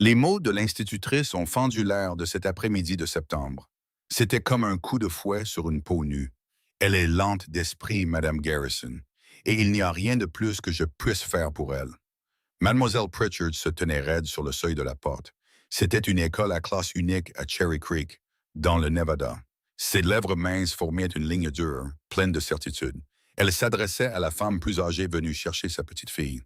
Les mots de l'institutrice ont fendu l'air de cet après-midi de septembre. C'était comme un coup de fouet sur une peau nue. Elle est lente d'esprit, Madame Garrison, et il n'y a rien de plus que je puisse faire pour elle. Mademoiselle Pritchard se tenait raide sur le seuil de la porte. C'était une école à classe unique à Cherry Creek, dans le Nevada. Ses lèvres minces formaient une ligne dure, pleine de certitude. Elle s'adressait à la femme plus âgée venue chercher sa petite fille.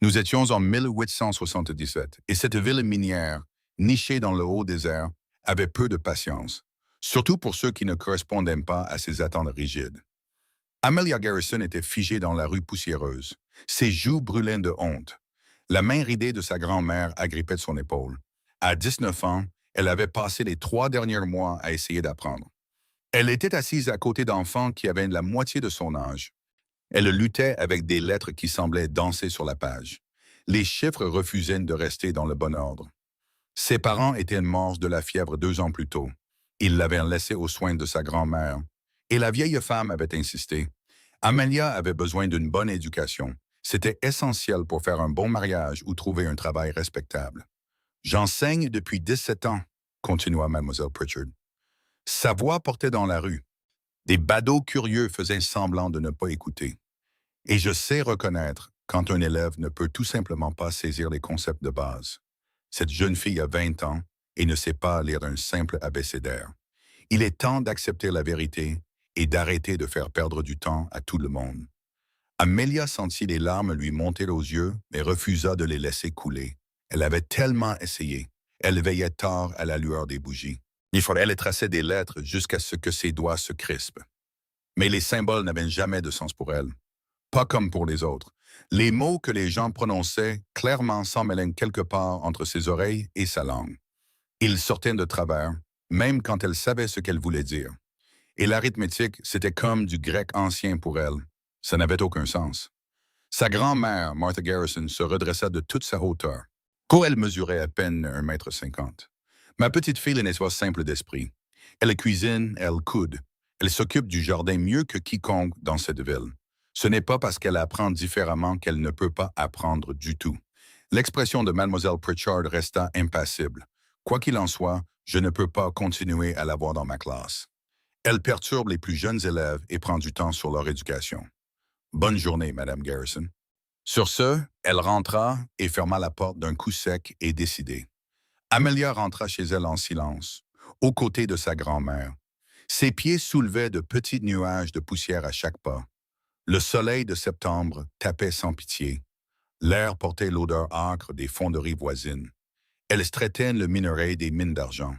Nous étions en 1877, et cette ville minière, nichée dans le haut désert, avait peu de patience, surtout pour ceux qui ne correspondaient pas à ses attentes rigides. Amelia Garrison était figée dans la rue poussiéreuse. Ses joues brûlaient de honte. La main ridée de sa grand-mère agrippait son épaule. À 19 ans, elle avait passé les 3 derniers mois à essayer d'apprendre. Elle était assise à côté d'enfants qui avaient la moitié de son âge. Elle luttait avec des lettres qui semblaient danser sur la page. Les chiffres refusaient de rester dans le bon ordre. Ses parents étaient morts de la fièvre 2 ans plus tôt. Ils l'avaient laissée aux soins de sa grand-mère. Et la vieille femme avait insisté. Amelia avait besoin d'une bonne éducation. C'était essentiel pour faire un bon mariage ou trouver un travail respectable. J'enseigne depuis 17 ans, continua Mademoiselle Pritchard. Sa voix portait dans la rue. Des badauds curieux faisaient semblant de ne pas écouter. Et je sais reconnaître quand un élève ne peut tout simplement pas saisir les concepts de base. Cette jeune fille a 20 ans et ne sait pas lire un simple abécédaire. Il est temps d'accepter la vérité et d'arrêter de faire perdre du temps à tout le monde. Amelia sentit les larmes lui monter aux yeux, mais refusa de les laisser couler. Elle avait tellement essayé. Elle veillait tard à la lueur des bougies. Elle traçait des lettres jusqu'à ce que ses doigts se crispent. Mais les symboles n'avaient jamais de sens pour elle. Pas comme pour les autres. Les mots que les gens prononçaient clairement s'emmêlaient quelque part entre ses oreilles et sa langue. Ils sortaient de travers, même quand elle savait ce qu'elle voulait dire. Et l'arithmétique, c'était comme du grec ancien pour elle. Ça n'avait aucun sens. Sa grand-mère, Martha Garrison, se redressa de toute sa hauteur. Elle mesurait à peine 1,50 m. Ma petite fille n'est pas simple d'esprit. Elle cuisine, elle coude. Elle s'occupe du jardin mieux que quiconque dans cette ville. Ce n'est pas parce qu'elle apprend différemment qu'elle ne peut pas apprendre du tout. L'expression de Mademoiselle Pritchard resta impassible. Quoi qu'il en soit, je ne peux pas continuer à la voir dans ma classe. Elle perturbe les plus jeunes élèves et prend du temps sur leur éducation. Bonne journée, Madame Garrison. Sur ce, elle rentra et ferma la porte d'un coup sec et décidé. Amelia rentra chez elle en silence, aux côtés de sa grand-mère. Ses pieds soulevaient de petits nuages de poussière à chaque pas. Le soleil de septembre tapait sans pitié. L'air portait l'odeur âcre des fonderies voisines. Elle straightait le minerai des mines d'argent.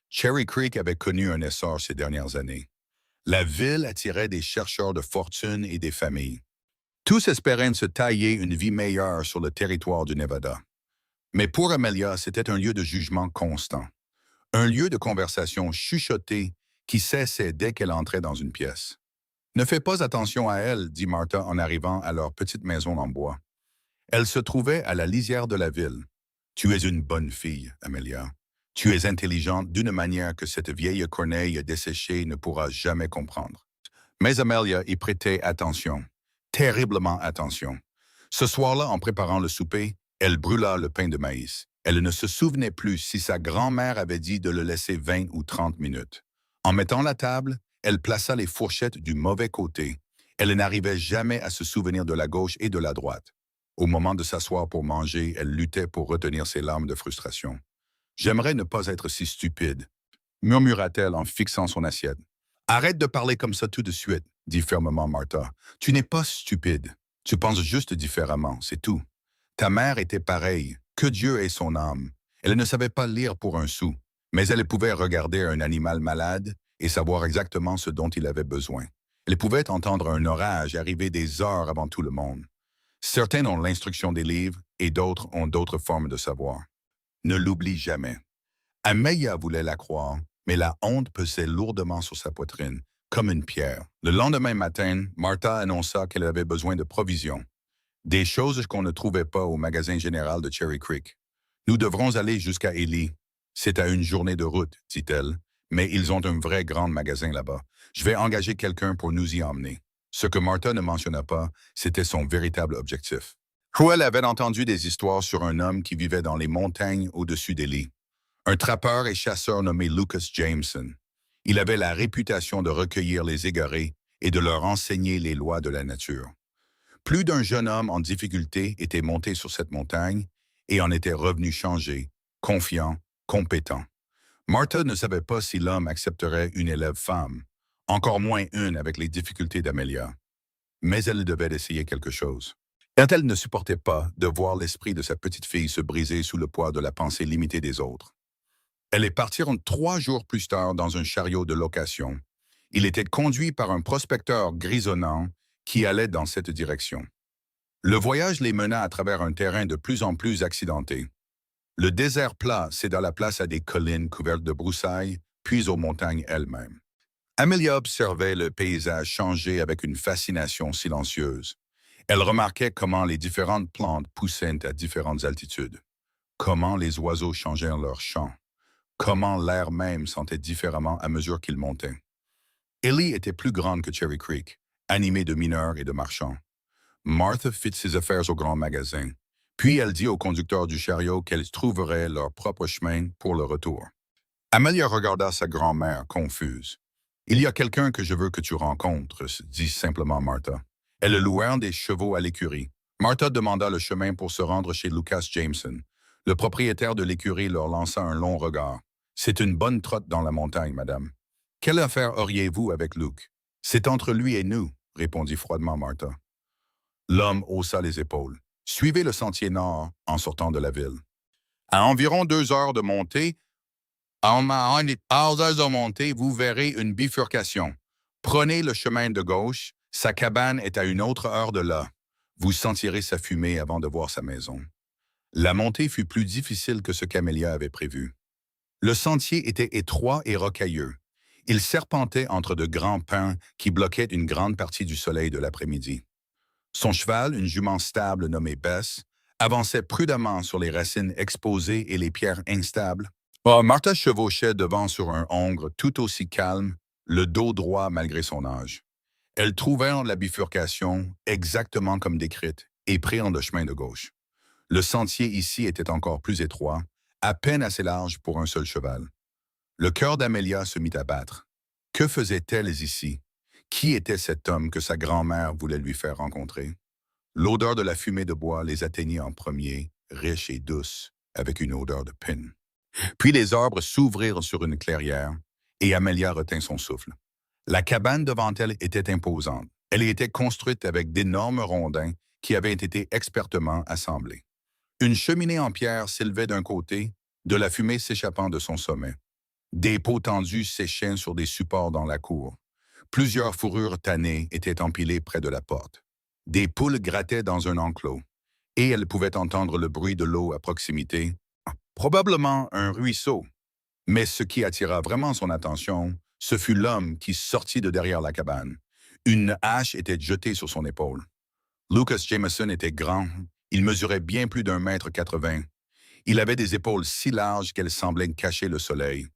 Cherry Creek avait connu un essor ces dernières années. La ville attirait des chercheurs de fortune et des familles. Tous espéraient se tailler une vie meilleure sur le territoire du Nevada. Mais pour Amelia, c'était un lieu de jugement constant. Un lieu de conversation chuchotée qui cessait dès qu'elle entrait dans une pièce. Ne fais pas attention à elle, dit Martha en arrivant à leur petite maison en bois. Elle se trouvait à la lisière de la ville. Tu es une bonne fille, Amelia. Tu es intelligente d'une manière que cette vieille corneille desséchée ne pourra jamais comprendre. Mais Amelia y prêtait attention, terriblement attention. Ce soir-là, en préparant le souper, elle brûla le pain de maïs. Elle ne se souvenait plus si sa grand-mère avait dit de le laisser 20 ou 30 minutes. En mettant la table, elle plaça les fourchettes du mauvais côté. Elle n'arrivait jamais à se souvenir de la gauche et de la droite. Au moment de s'asseoir pour manger, elle luttait pour retenir ses larmes de frustration. « J'aimerais ne pas être si stupide », murmura-t-elle en fixant son assiette. « Arrête de parler comme ça tout de suite », dit fermement Martha. « Tu n'es pas stupide. Tu penses juste différemment, c'est tout. Ta mère était pareille, que Dieu ait son âme. Elle ne savait pas lire pour un sou, mais elle pouvait regarder un animal malade et savoir exactement ce dont il avait besoin. Elle pouvait entendre un orage arriver des heures avant tout le monde. Certains ont l'instruction des livres et d'autres ont d'autres formes de savoir. Ne l'oublie jamais. » Amelia voulait la croire, mais la honte pesait lourdement sur sa poitrine, comme une pierre. Le lendemain matin, Martha annonça qu'elle avait besoin de provisions. Des choses qu'on ne trouvait pas au magasin général de Cherry Creek. « Nous devrons aller jusqu'à Ely. C'est à une journée de route, dit-elle, mais ils ont un vrai grand magasin là-bas. Je vais engager quelqu'un pour nous y emmener. » Ce que Martha ne mentionna pas, c'était son véritable objectif. Joël avait entendu des histoires sur un homme qui vivait dans les montagnes au-dessus d'Élie, un trappeur et chasseur nommé Lucas Jameson. Il avait la réputation de recueillir les égarés et de leur enseigner les lois de la nature. Plus d'un jeune homme en difficulté était monté sur cette montagne et en était revenu changé, confiant, compétent. Martha ne savait pas si l'homme accepterait une élève femme, encore moins une avec les difficultés d'Amelia. Mais elle devait essayer quelque chose. Et elle ne supportait pas de voir l'esprit de sa petite fille se briser sous le poids de la pensée limitée des autres. Elle est partie 3 jours plus tard dans un chariot de location. Il était conduit par un prospecteur grisonnant qui allait dans cette direction. Le voyage les mena à travers un terrain de plus en plus accidenté. Le désert plat céda la place à des collines couvertes de broussailles, puis aux montagnes elles-mêmes. Amelia observait le paysage changer avec une fascination silencieuse. Elle remarquait comment les différentes plantes poussaient à différentes altitudes, comment les oiseaux changèrent leur chant, comment l'air même sentait différemment à mesure qu'il montait. Ellie était plus grande que Cherry Creek, animée de mineurs et de marchands. Martha fit ses affaires au grand magasin, puis elle dit au conducteur du chariot qu'elle trouverait leur propre chemin pour le retour. Amelia regarda sa grand-mère, confuse. « Il y a quelqu'un que je veux que tu rencontres », dit simplement Martha. Elles louèrent des chevaux à l'écurie. Martha demanda le chemin pour se rendre chez Lucas Jameson. Le propriétaire de l'écurie leur lança un long regard. « C'est une bonne trotte dans la montagne, madame. Quelle affaire auriez-vous avec Luke? »« C'est entre lui et nous, » répondit froidement Martha. L'homme haussa les épaules. « Suivez le sentier nord en sortant de la ville. À environ 2 heures de montée, vous verrez une bifurcation. Prenez le chemin de gauche. Sa cabane est à une autre heure de là. Vous sentirez sa fumée avant de voir sa maison. » La montée fut plus difficile que ce qu'Amelia avait prévu. Le sentier était étroit et rocailleux. Il serpentait entre de grands pins qui bloquaient une grande partie du soleil de l'après-midi. Son cheval, une jument stable nommée Bess, avançait prudemment sur les racines exposées et les pierres instables. Martha chevauchait devant sur un hongre tout aussi calme, le dos droit malgré son âge. Elles trouvèrent la bifurcation exactement comme décrite et prirent le chemin de gauche. Le sentier ici était encore plus étroit, à peine assez large pour un seul cheval. Le cœur d'Amelia se mit à battre. Que faisait-elle ici? Qui était cet homme que sa grand-mère voulait lui faire rencontrer? L'odeur de la fumée de bois les atteignit en premier, riche et douce, avec une odeur de pin. Puis les arbres s'ouvrirent sur une clairière, et Amelia retint son souffle. La cabane devant elle était imposante. Elle était construite avec d'énormes rondins qui avaient été expertement assemblés. Une cheminée en pierre s'élevait d'un côté, de la fumée s'échappant de son sommet. Des pots tendus séchaient sur des supports dans la cour. Plusieurs fourrures tannées étaient empilées près de la porte. Des poules grattaient dans un enclos, et elle pouvait entendre le bruit de l'eau à proximité, probablement un ruisseau. Mais ce qui attira vraiment son attention, ce fut l'homme qui sortit de derrière la cabane. Une hache était jetée sur son épaule. Lucas Jameson était grand, il mesurait bien plus d'1,80 m. Il avait des épaules si larges qu'elles semblaient cacher le soleil.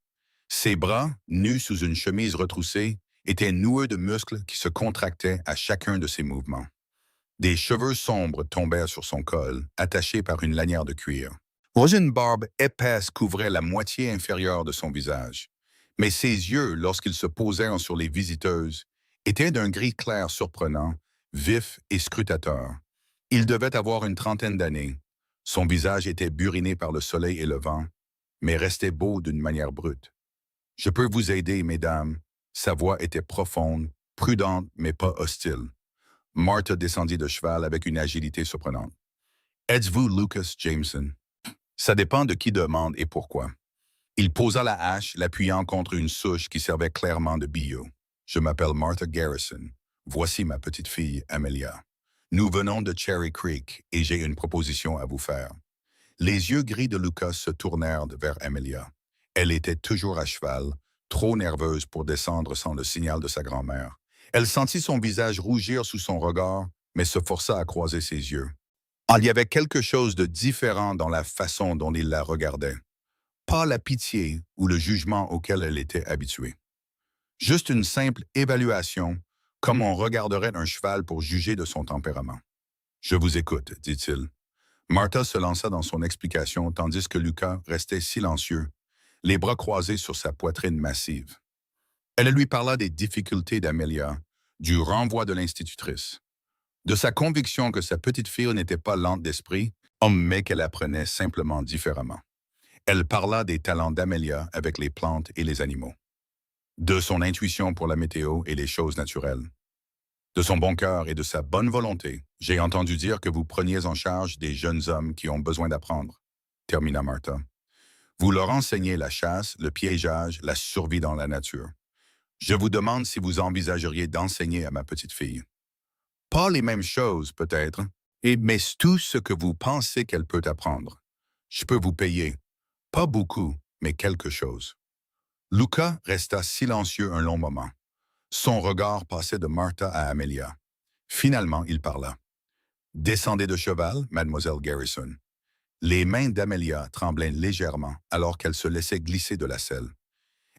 Ses bras, nus sous une chemise retroussée, étaient noueux de muscles qui se contractaient à chacun de ses mouvements. Des cheveux sombres tombèrent sur son col, attachés par une lanière de cuir. Une barbe épaisse couvrait la moitié inférieure de son visage. Mais ses yeux, lorsqu'ils se posèrent sur les visiteuses, étaient d'un gris clair surprenant, vif et scrutateur. Il devait avoir une trentaine d'années. Son visage était buriné par le soleil et le vent, mais restait beau d'une manière brute. « Je peux vous aider, mesdames. » Sa voix était profonde, prudente, mais pas hostile. Martha descendit de cheval avec une agilité surprenante. « Êtes-vous Lucas Jameson? » Ça dépend de qui demande et pourquoi. Il posa la hache, l'appuyant contre une souche qui servait clairement de billot. « Je m'appelle Martha Garrison. Voici ma petite fille, Amelia. Nous venons de Cherry Creek et j'ai une proposition à vous faire. » Les yeux gris de Lucas se tournèrent vers Amelia. Elle était toujours à cheval, trop nerveuse pour descendre sans le signal de sa grand-mère. Elle sentit son visage rougir sous son regard, mais se força à croiser ses yeux. Il y avait quelque chose de différent dans la façon dont il la regardait. Pas la pitié ou le jugement auquel elle était habituée. Juste une simple évaluation, comme on regarderait un cheval pour juger de son tempérament. « Je vous écoute, dit-il. Martha se lança dans son explication tandis que Lucas restait silencieux, les bras croisés sur sa poitrine massive. Elle lui parla des difficultés d'Amelia, du renvoi de l'institutrice, de sa conviction que sa petite fille n'était pas lente d'esprit, mais qu'elle apprenait simplement différemment. Elle parla des talents d'Amelia avec les plantes et les animaux, de son intuition pour la météo et les choses naturelles, de son bon cœur et de sa bonne volonté. J'ai entendu dire que vous preniez en charge des jeunes hommes qui ont besoin d'apprendre, termina Martha. Vous leur enseignez la chasse, le piégeage, la survie dans la nature. Je vous demande si vous envisageriez d'enseigner à ma petite fille. Pas les mêmes choses, peut-être, mais tout ce que vous pensez qu'elle peut apprendre. Je peux vous payer. Pas beaucoup, mais quelque chose. Lucas resta silencieux un long moment. Son regard passait de Martha à Amelia. Finalement, il parla. Descendez de cheval, mademoiselle Garrison. Les mains d'Amelia tremblaient légèrement alors qu'elle se laissait glisser de la selle.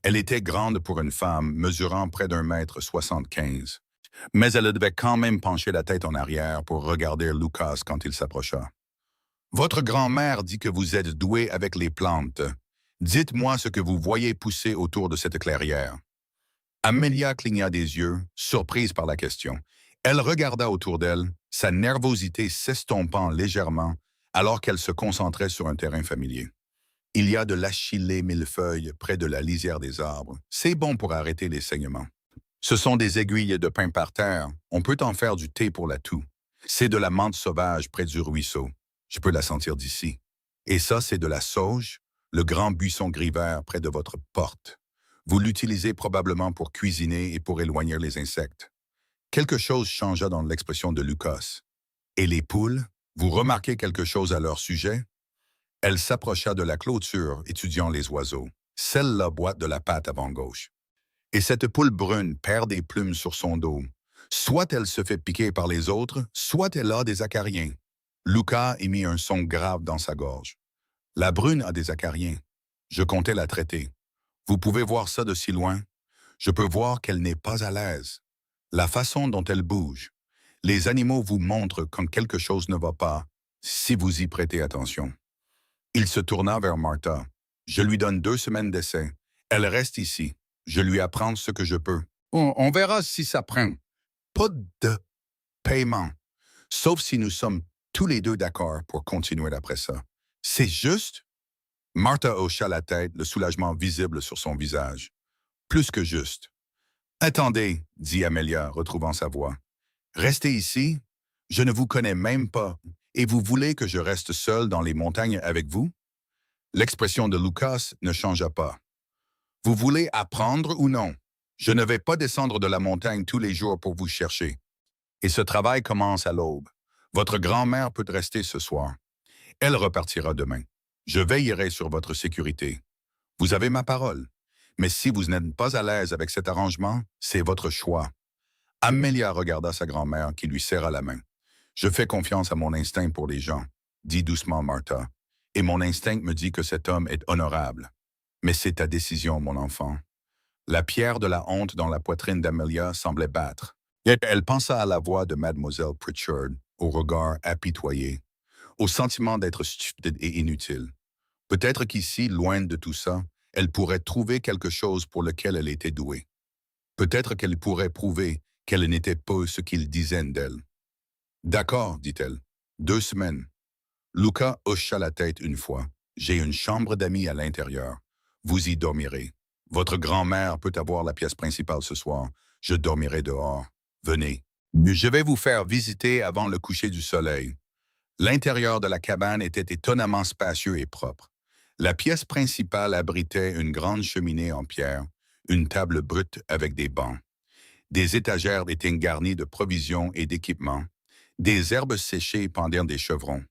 Elle était grande pour une femme mesurant près d'1,75 m, mais elle devait quand même pencher la tête en arrière pour regarder Lucas quand il s'approcha. Votre grand-mère dit que vous êtes doué avec les plantes. Dites-moi ce que vous voyez pousser autour de cette clairière. Amelia cligna des yeux, surprise par la question. Elle regarda autour d'elle, sa nervosité s'estompant légèrement alors qu'elle se concentrait sur un terrain familier. Il y a de l'achillée millefeuille près de la lisière des arbres. C'est bon pour arrêter les saignements. Ce sont des aiguilles de pin par terre. On peut en faire du thé pour la toux. C'est de la menthe sauvage près du ruisseau. Je peux la sentir d'ici. Et ça, c'est de la sauge, le grand buisson gris vert près de votre porte. Vous l'utilisez probablement pour cuisiner et pour éloigner les insectes. Quelque chose changea dans l'expression de Lucas. Et les poules, vous remarquez quelque chose à leur sujet? Elle s'approcha de la clôture, étudiant les oiseaux. Celle-là boite de la patte avant gauche. Et cette poule brune perd des plumes sur son dos. Soit elle se fait piquer par les autres, soit elle a des acariens. Lucas émit un son grave dans sa gorge. La brune a des acariens. Je comptais la traiter. Vous pouvez voir ça de si loin. Je peux voir qu'elle n'est pas à l'aise. La façon dont elle bouge. Les animaux vous montrent quand quelque chose ne va pas, si vous y prêtez attention. Il se tourna vers Martha. Je lui donne 2 semaines d'essai. Elle reste ici. Je lui apprends ce que je peux. On verra si ça prend. Pas de paiement. Sauf si nous sommes tous les deux d'accord pour continuer après ça. C'est juste? Martha hocha la tête, le soulagement visible sur son visage. Plus que juste. Attendez, dit Amelia, retrouvant sa voix. Restez ici. Je ne vous connais même pas. Et vous voulez que je reste seul dans les montagnes avec vous? L'expression de Lucas ne changea pas. Vous voulez apprendre ou non? Je ne vais pas descendre de la montagne tous les jours pour vous chercher. Et ce travail commence à l'aube. Votre grand-mère peut rester ce soir. Elle repartira demain. Je veillerai sur votre sécurité. Vous avez ma parole. Mais si vous n'êtes pas à l'aise avec cet arrangement, c'est votre choix. Amelia regarda sa grand-mère qui lui serra la main. Je fais confiance à mon instinct pour les gens, dit doucement Martha. Et mon instinct me dit que cet homme est honorable. Mais c'est ta décision, mon enfant. La pierre de la honte dans la poitrine d'Amelia semblait battre. Elle pensa à la voix de Mademoiselle Pritchard, au regard apitoyé, au sentiment d'être stupide et inutile. Peut-être qu'ici, loin de tout ça, elle pourrait trouver quelque chose pour lequel elle était douée. Peut-être qu'elle pourrait prouver qu'elle n'était pas ce qu'ils disaient d'elle. D'accord, dit-elle. 2 semaines. Lucas hocha la tête une fois. J'ai une chambre d'amis à l'intérieur. Vous y dormirez. Votre grand-mère peut avoir la pièce principale ce soir. Je dormirai dehors. Venez. Je vais vous faire visiter avant le coucher du soleil. L'intérieur de la cabane était étonnamment spacieux et propre. La pièce principale abritait une grande cheminée en pierre, une table brute avec des bancs. Des étagères étaient garnies de provisions et d'équipements. Des herbes séchées pendaient des chevrons.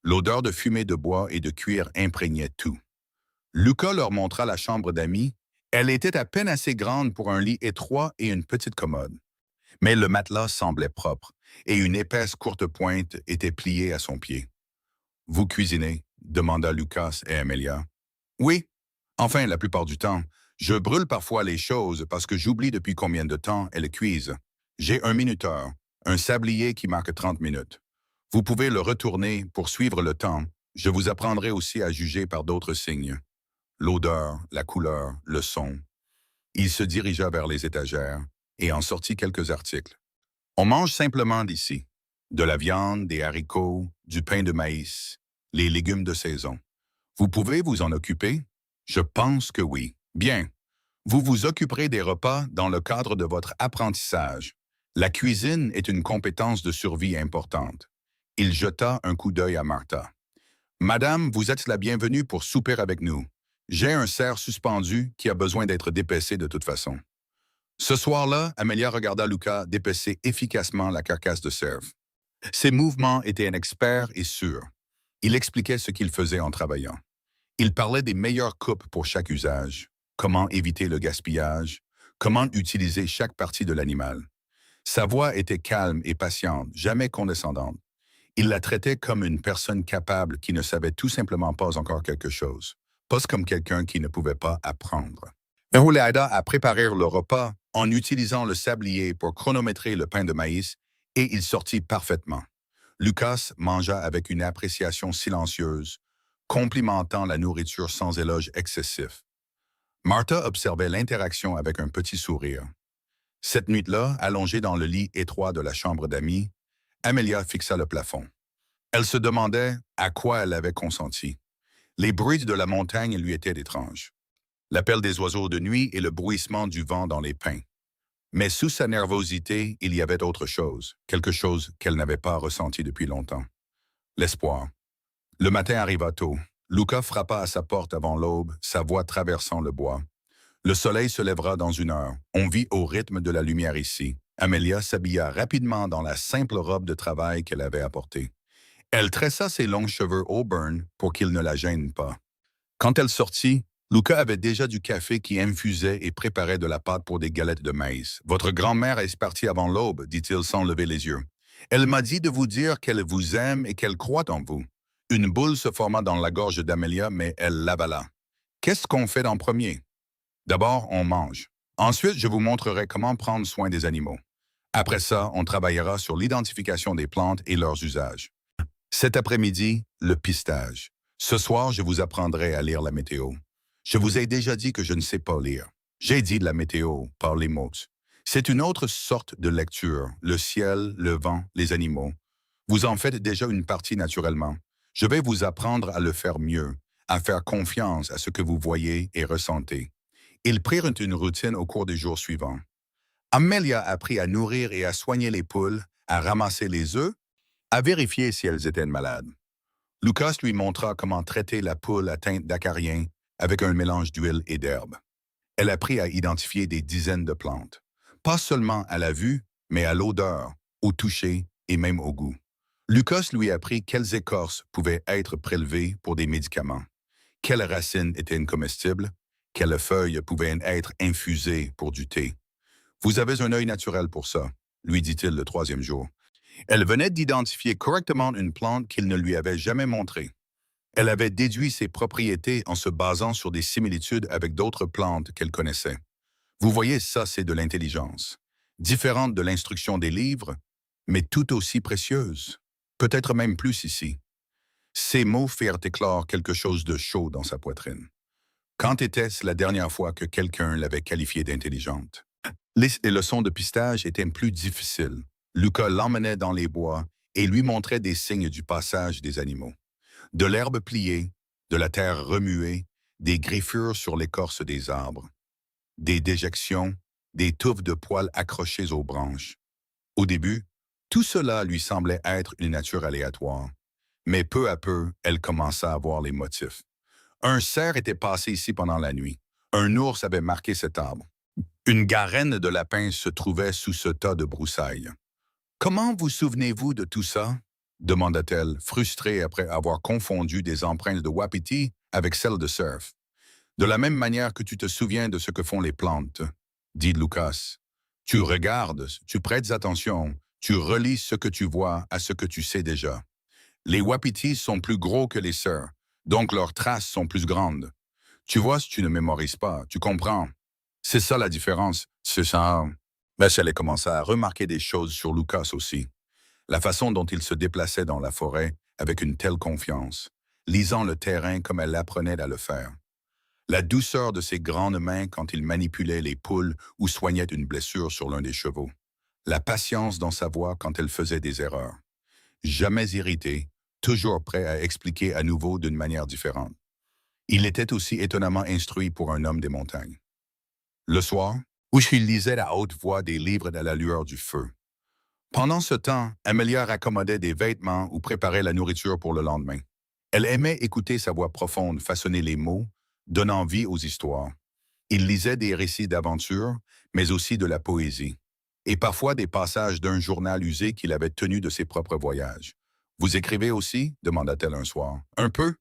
L'odeur de fumée de bois et de cuir imprégnait tout. Lucas leur montra la chambre d'amis. Elle était à peine assez grande pour un lit étroit et une petite commode. Mais le matelas semblait propre, et une épaisse courte pointe était pliée à son pied. « Vous cuisinez ?» demanda Lucas et Amelia. « Oui. Enfin, la plupart du temps. Je brûle parfois les choses parce que j'oublie depuis combien de temps elles cuisent. J'ai un minuteur, un sablier qui marque 30 minutes. Vous pouvez le retourner pour suivre le temps. Je vous apprendrai aussi à juger par d'autres signes. L'odeur, la couleur, le son. Il se dirigea vers les étagères et en sortit quelques articles. On mange simplement d'ici. De la viande, des haricots, du pain de maïs, les légumes de saison. Vous pouvez vous en occuper? Je pense que oui. Bien. Vous vous occuperez des repas dans le cadre de votre apprentissage. La cuisine est une compétence de survie importante. Il jeta un coup d'œil à Martha. Madame, vous êtes la bienvenue pour souper avec nous. J'ai un cerf suspendu qui a besoin d'être dépaissé de toute façon. Ce soir-là, Amelia regarda Luca dépecer efficacement la carcasse de cerf. Ses mouvements étaient un expert et sûrs. Il expliquait ce qu'il faisait en travaillant. Il parlait des meilleures coupes pour chaque usage, comment éviter le gaspillage, comment utiliser chaque partie de l'animal. Sa voix était calme et patiente, jamais condescendante. Il la traitait comme une personne capable qui ne savait tout simplement pas encore quelque chose, pas comme quelqu'un qui ne pouvait pas apprendre. On l'aida à préparer le repas en utilisant le sablier pour chronométrer le pain de maïs et il sortit parfaitement. Lucas mangea avec une appréciation silencieuse, complimentant la nourriture sans éloge excessif. Martha observait l'interaction avec un petit sourire. Cette nuit-là, allongée dans le lit étroit de la chambre d'amis, Amelia fixa le plafond. Elle se demandait à quoi elle avait consenti. Les bruits de la montagne lui étaient étranges. L'appel des oiseaux de nuit et le bruissement du vent dans les pins. Mais sous sa nervosité, il y avait autre chose, quelque chose qu'elle n'avait pas ressenti depuis longtemps. L'espoir. Le matin arriva tôt. Luca frappa à sa porte avant l'aube, sa voix traversant le bois. Le soleil se lèvera dans 1 heure. On vit au rythme de la lumière ici. Amelia s'habilla rapidement dans la simple robe de travail qu'elle avait apportée. Elle tressa ses longs cheveux auburn pour qu'ils ne la gênent pas. Quand elle sortit, Luca avait déjà du café qui infusait et préparait de la pâte pour des galettes de maïs. « Votre grand-mère est partie avant l'aube, dit-il sans lever les yeux. Elle m'a dit de vous dire qu'elle vous aime et qu'elle croit en vous. » Une boule se forma dans la gorge d'Amelia, mais elle l'avala. « Qu'est-ce qu'on fait en premier? » D'abord, on mange. Ensuite, je vous montrerai comment prendre soin des animaux. Après ça, on travaillera sur l'identification des plantes et leurs usages. Cet après-midi, le pistage. Ce soir, je vous apprendrai à lire la météo. Je vous ai déjà dit que je ne sais pas lire. J'ai dit de la météo par les mots. C'est une autre sorte de lecture, le ciel, le vent, les animaux. Vous en faites déjà une partie naturellement. Je vais vous apprendre à le faire mieux, à faire confiance à ce que vous voyez et ressentez. Ils prirent une routine au cours des jours suivants. Amelia apprit à nourrir et à soigner les poules, à ramasser les œufs, à vérifier si elles étaient malades. Lucas lui montra comment traiter la poule atteinte d'acarien avec un mélange d'huile et d'herbe. Elle apprit à identifier des dizaines de plantes, pas seulement à la vue, mais à l'odeur, au toucher et même au goût. Lucas lui apprit quelles écorces pouvaient être prélevées pour des médicaments, quelles racines étaient incomestibles, quelles feuilles pouvaient être infusées pour du thé. « Vous avez un œil naturel pour ça, » lui dit-il le 3e jour. Elle venait d'identifier correctement une plante qu'il ne lui avait jamais montrée. Elle avait déduit ses propriétés en se basant sur des similitudes avec d'autres plantes qu'elle connaissait. Vous voyez, ça, c'est de l'intelligence. Différente de l'instruction des livres, mais tout aussi précieuse. Peut-être même plus ici. Ces mots firent éclore quelque chose de chaud dans sa poitrine. Quand était-ce la dernière fois que quelqu'un l'avait qualifiée d'intelligente? Les leçons de pistage étaient plus difficiles. Luca l'emmenait dans les bois et lui montrait des signes du passage des animaux. De l'herbe pliée, de la terre remuée, des griffures sur l'écorce des arbres, des déjections, des touffes de poils accrochées aux branches. Au début, tout cela lui semblait être une nature aléatoire, mais peu à peu, elle commença à voir les motifs. Un cerf était passé ici pendant la nuit. Un ours avait marqué cet arbre. Une garenne de lapin se trouvait sous ce tas de broussailles. « Comment vous souvenez-vous de tout ça? » demanda-t-elle, frustrée après avoir confondu des empreintes de wapiti avec celles de cerf. « De la même manière que tu te souviens de ce que font les plantes, » dit Lucas. « Tu regardes, tu prêtes attention, tu relis ce que tu vois à ce que tu sais déjà. Les wapitis sont plus gros que les cerfs, donc leurs traces sont plus grandes. Tu vois si tu ne mémorises pas, tu comprends. C'est ça la différence, c'est ça. » Mais elle commença à remarquer des choses sur Lucas aussi. La façon dont il se déplaçait dans la forêt avec une telle confiance, lisant le terrain comme elle apprenait à le faire. La douceur de ses grandes mains quand il manipulait les poules ou soignait une blessure sur l'un des chevaux. La patience dans sa voix quand elle faisait des erreurs. Jamais irrité, toujours prêt à expliquer à nouveau d'une manière différente. Il était aussi étonnamment instruit pour un homme des montagnes. Le soir, où il lisait à haute voix des livres à la lueur du feu. Pendant ce temps, Amelia raccommodait des vêtements ou préparait la nourriture pour le lendemain. Elle aimait écouter sa voix profonde façonner les mots, donnant vie aux histoires. Il lisait des récits d'aventure, mais aussi de la poésie, et parfois des passages d'un journal usé qu'il avait tenu de ses propres voyages. « Vous écrivez aussi ?» demanda-t-elle un soir. « Un peu.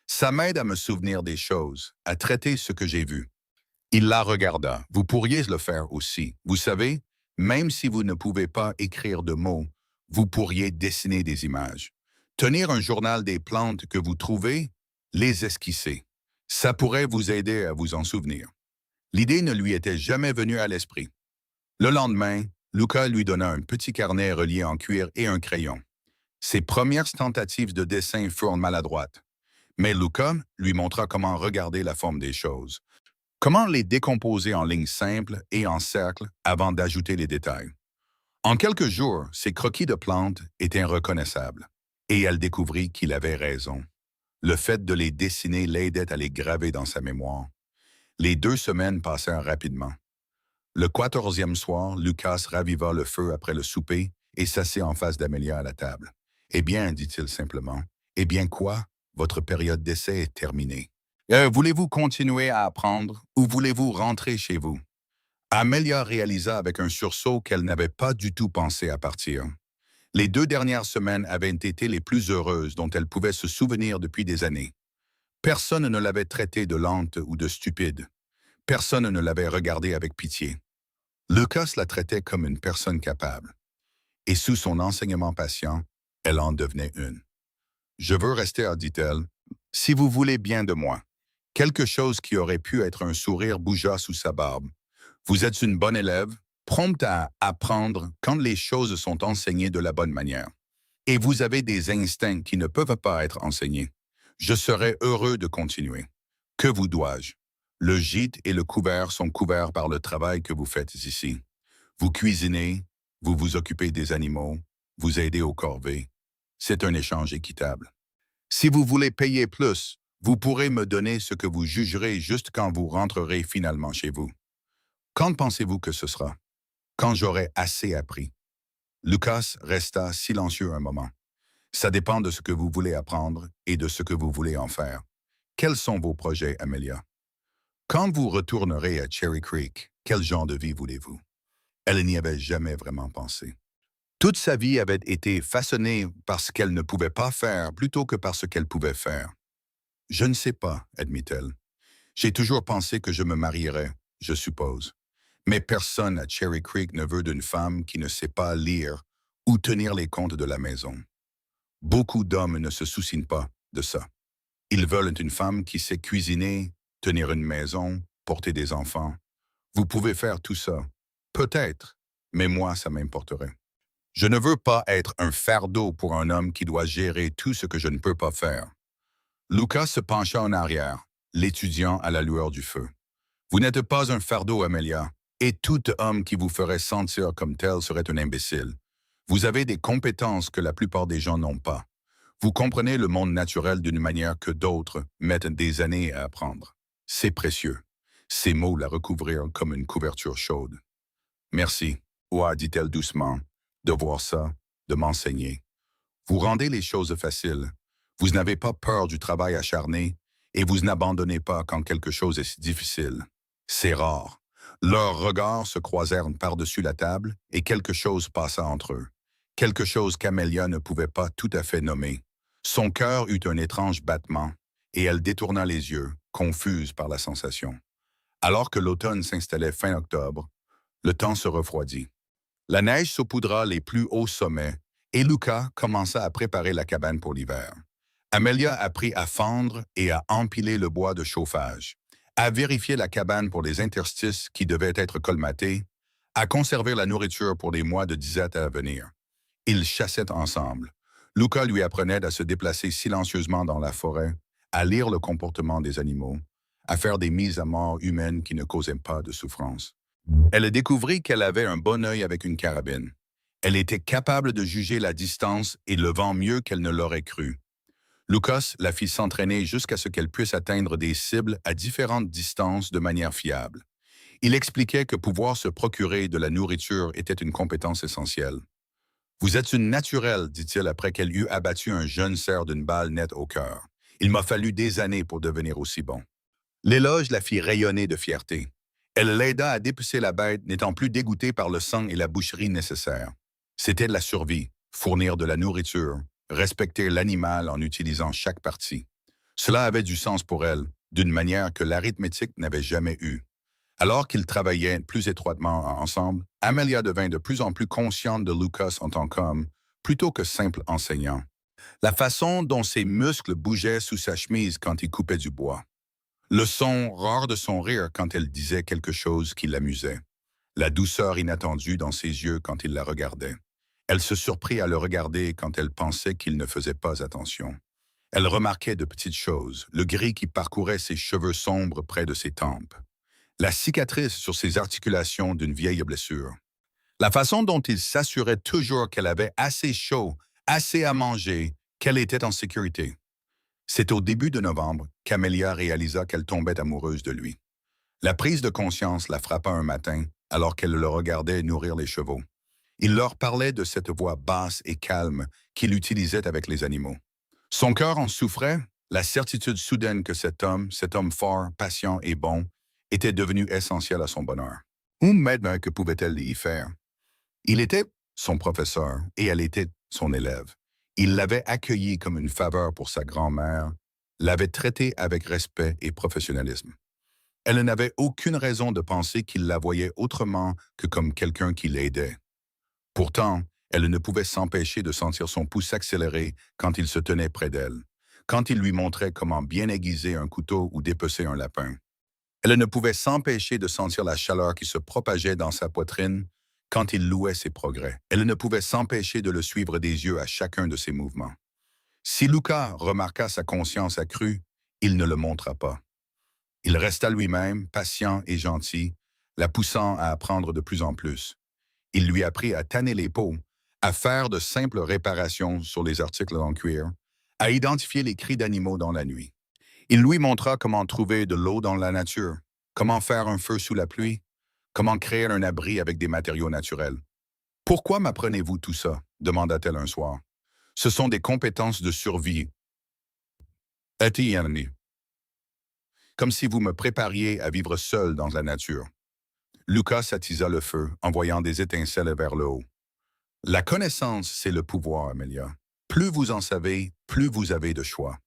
Ça m'aide à me souvenir des choses, à traiter ce que j'ai vu. » Il la regarda. « Vous pourriez le faire aussi. Vous savez, même si vous ne pouvez pas écrire de mots, vous pourriez dessiner des images. Tenir un journal des plantes que vous trouvez, les esquisser. Ça pourrait vous aider à vous en souvenir. » L'idée ne lui était jamais venue à l'esprit. Le lendemain, Luca lui donna un petit carnet relié en cuir et un crayon. Ses premières tentatives de dessin furent maladroites, mais Luca lui montra comment regarder la forme des choses, comment les décomposer en lignes simples et en cercles avant d'ajouter les détails. En quelques jours, ses croquis de plantes étaient reconnaissables, et elle découvrit qu'il avait raison. Le fait de les dessiner l'aidait à les graver dans sa mémoire. Les 2 semaines passèrent rapidement. Le 14e soir, Lucas raviva le feu après le souper et s'assit en face d'Amelia à la table. « Eh bien, dit-il simplement, « eh bien quoi? Votre période d'essai est terminée. Voulez-vous continuer à apprendre ou voulez-vous rentrer chez vous? » Amelia réalisa avec un sursaut qu'elle n'avait pas du tout pensé à partir. Les 2 dernières semaines avaient été les plus heureuses dont elle pouvait se souvenir depuis des années. Personne ne l'avait traitée de lente ou de stupide. Personne ne l'avait regardée avec pitié. Lucas la traitait comme une personne capable. Et sous son enseignement patient, elle en devenait une. « Je veux rester, dit-elle, si vous voulez bien de moi. » Quelque chose qui aurait pu être un sourire bougea sous sa barbe. « Vous êtes une bonne élève, prompte à apprendre quand les choses sont enseignées de la bonne manière. Et vous avez des instincts qui ne peuvent pas être enseignés. Je serais heureux de continuer. Que vous dois-je? Le gîte et le couvert sont couverts par le travail que vous faites ici. Vous cuisinez, vous vous occupez des animaux, vous aidez aux corvées. C'est un échange équitable. Si vous voulez payer plus, vous pourrez me donner ce que vous jugerez juste quand vous rentrerez finalement chez vous. Quand pensez-vous que ce sera? Quand j'aurai assez appris. » Lucas resta silencieux un moment. « Ça dépend de ce que vous voulez apprendre et de ce que vous voulez en faire. Quels sont vos projets, Amelia? Quand vous retournerez à Cherry Creek, quel genre de vie voulez-vous? » Elle n'y avait jamais vraiment pensé. Toute sa vie avait été façonnée par ce qu'elle ne pouvait pas faire plutôt que par ce qu'elle pouvait faire. « Je ne sais pas, » admit-elle. « J'ai toujours pensé que je me marierais, je suppose. Mais personne à Cherry Creek ne veut d'une femme qui ne sait pas lire ou tenir les comptes de la maison. Beaucoup d'hommes ne se soucient pas de ça. Ils veulent une femme qui sait cuisiner, tenir une maison, porter des enfants. Vous pouvez faire tout ça. Peut-être, mais moi, ça m'importerait. Je ne veux pas être un fardeau pour un homme qui doit gérer tout ce que je ne peux pas faire. » Lucas se pencha en arrière, l'étudiant à la lueur du feu. « Vous n'êtes pas un fardeau, Amelia, et tout homme qui vous ferait sentir comme tel serait un imbécile. Vous avez des compétences que la plupart des gens n'ont pas. Vous comprenez le monde naturel d'une manière que d'autres mettent des années à apprendre. C'est précieux. » Ces mots la recouvrirent comme une couverture chaude. « Merci, ouah, dit-elle doucement, de voir ça, de m'enseigner. Vous rendez les choses faciles. Vous n'avez pas peur du travail acharné et vous n'abandonnez pas quand quelque chose est si difficile. C'est rare. » Leurs regards se croisèrent par-dessus la table et quelque chose passa entre eux. Quelque chose qu'Amelia ne pouvait pas tout à fait nommer. Son cœur eut un étrange battement et elle détourna les yeux, confuse par la sensation. Alors que l'automne s'installait fin octobre, le temps se refroidit. La neige saupoudra les plus hauts sommets et Luca commença à préparer la cabane pour l'hiver. Amelia apprit à fendre et à empiler le bois de chauffage, à vérifier la cabane pour les interstices qui devaient être colmatés, à conserver la nourriture pour les mois de disette à venir. Ils chassaient ensemble. Luca lui apprenait à se déplacer silencieusement dans la forêt, à lire le comportement des animaux, à faire des mises à mort humaines qui ne causaient pas de souffrance. Elle découvrit qu'elle avait un bon œil avec une carabine. Elle était capable de juger la distance et le vent mieux qu'elle ne l'aurait cru. Lucas la fit s'entraîner jusqu'à ce qu'elle puisse atteindre des cibles à différentes distances de manière fiable. Il expliquait que pouvoir se procurer de la nourriture était une compétence essentielle. Vous êtes une naturelle, dit-il après qu'elle eut abattu un jeune cerf d'une balle nette au cœur. Il m'a fallu des années pour devenir aussi bon. L'éloge la fit rayonner de fierté. Elle l'aida à dépecer la bête, n'étant plus dégoûtée par le sang et la boucherie nécessaires. C'était de la survie, fournir de la nourriture, respecter l'animal en utilisant chaque partie. Cela avait du sens pour elle, d'une manière que l'arithmétique n'avait jamais eue. Alors qu'ils travaillaient plus étroitement ensemble, Amelia devint de plus en plus consciente de Lucas en tant qu'homme, plutôt que simple enseignant. La façon dont ses muscles bougeaient sous sa chemise quand il coupait du bois. Le son rare de son rire quand elle disait quelque chose qui l'amusait. La douceur inattendue dans ses yeux quand il la regardait. Elle se surprit à le regarder quand elle pensait qu'il ne faisait pas attention. Elle remarquait de petites choses, le gris qui parcourait ses cheveux sombres près de ses tempes, la cicatrice sur ses articulations d'une vieille blessure, la façon dont il s'assurait toujours qu'elle avait assez chaud, assez à manger, qu'elle était en sécurité. C'est au début de novembre qu'Amelia réalisa qu'elle tombait amoureuse de lui. La prise de conscience la frappa un matin, alors qu'elle le regardait nourrir les chevaux. Il leur parlait de cette voix basse et calme qu'il utilisait avec les animaux. Son cœur en souffrait, la certitude soudaine que cet homme fort, patient et bon, était devenu essentiel à son bonheur. Mais que pouvait-elle y faire? Il était son professeur et elle était son élève. Il l'avait accueilli comme une faveur pour sa grand-mère, l'avait traité avec respect et professionnalisme. Elle n'avait aucune raison de penser qu'il la voyait autrement que comme quelqu'un qui l'aidait. Pourtant, elle ne pouvait s'empêcher de sentir son pouls s'accélérer quand il se tenait près d'elle, quand il lui montrait comment bien aiguiser un couteau ou dépecer un lapin. Elle ne pouvait s'empêcher de sentir la chaleur qui se propageait dans sa poitrine quand il louait ses progrès. Elle ne pouvait s'empêcher de le suivre des yeux à chacun de ses mouvements. Si Luca remarqua sa conscience accrue, il ne le montra pas. Il resta lui-même, patient et gentil, la poussant à apprendre de plus en plus. Il lui apprit à tanner les peaux, à faire de simples réparations sur les articles en cuir, à identifier les cris d'animaux dans la nuit. Il lui montra comment trouver de l'eau dans la nature, comment faire un feu sous la pluie, comment créer un abri avec des matériaux naturels. Pourquoi m'apprenez-vous tout ça? Demanda-t-elle un soir. Ce sont des compétences de survie. Etienne. Comme si vous me prépariez à vivre seul dans la nature. Lucas attisa le feu en voyant des étincelles vers le haut. La connaissance, c'est le pouvoir, Amelia. Plus vous en savez, plus vous avez de choix.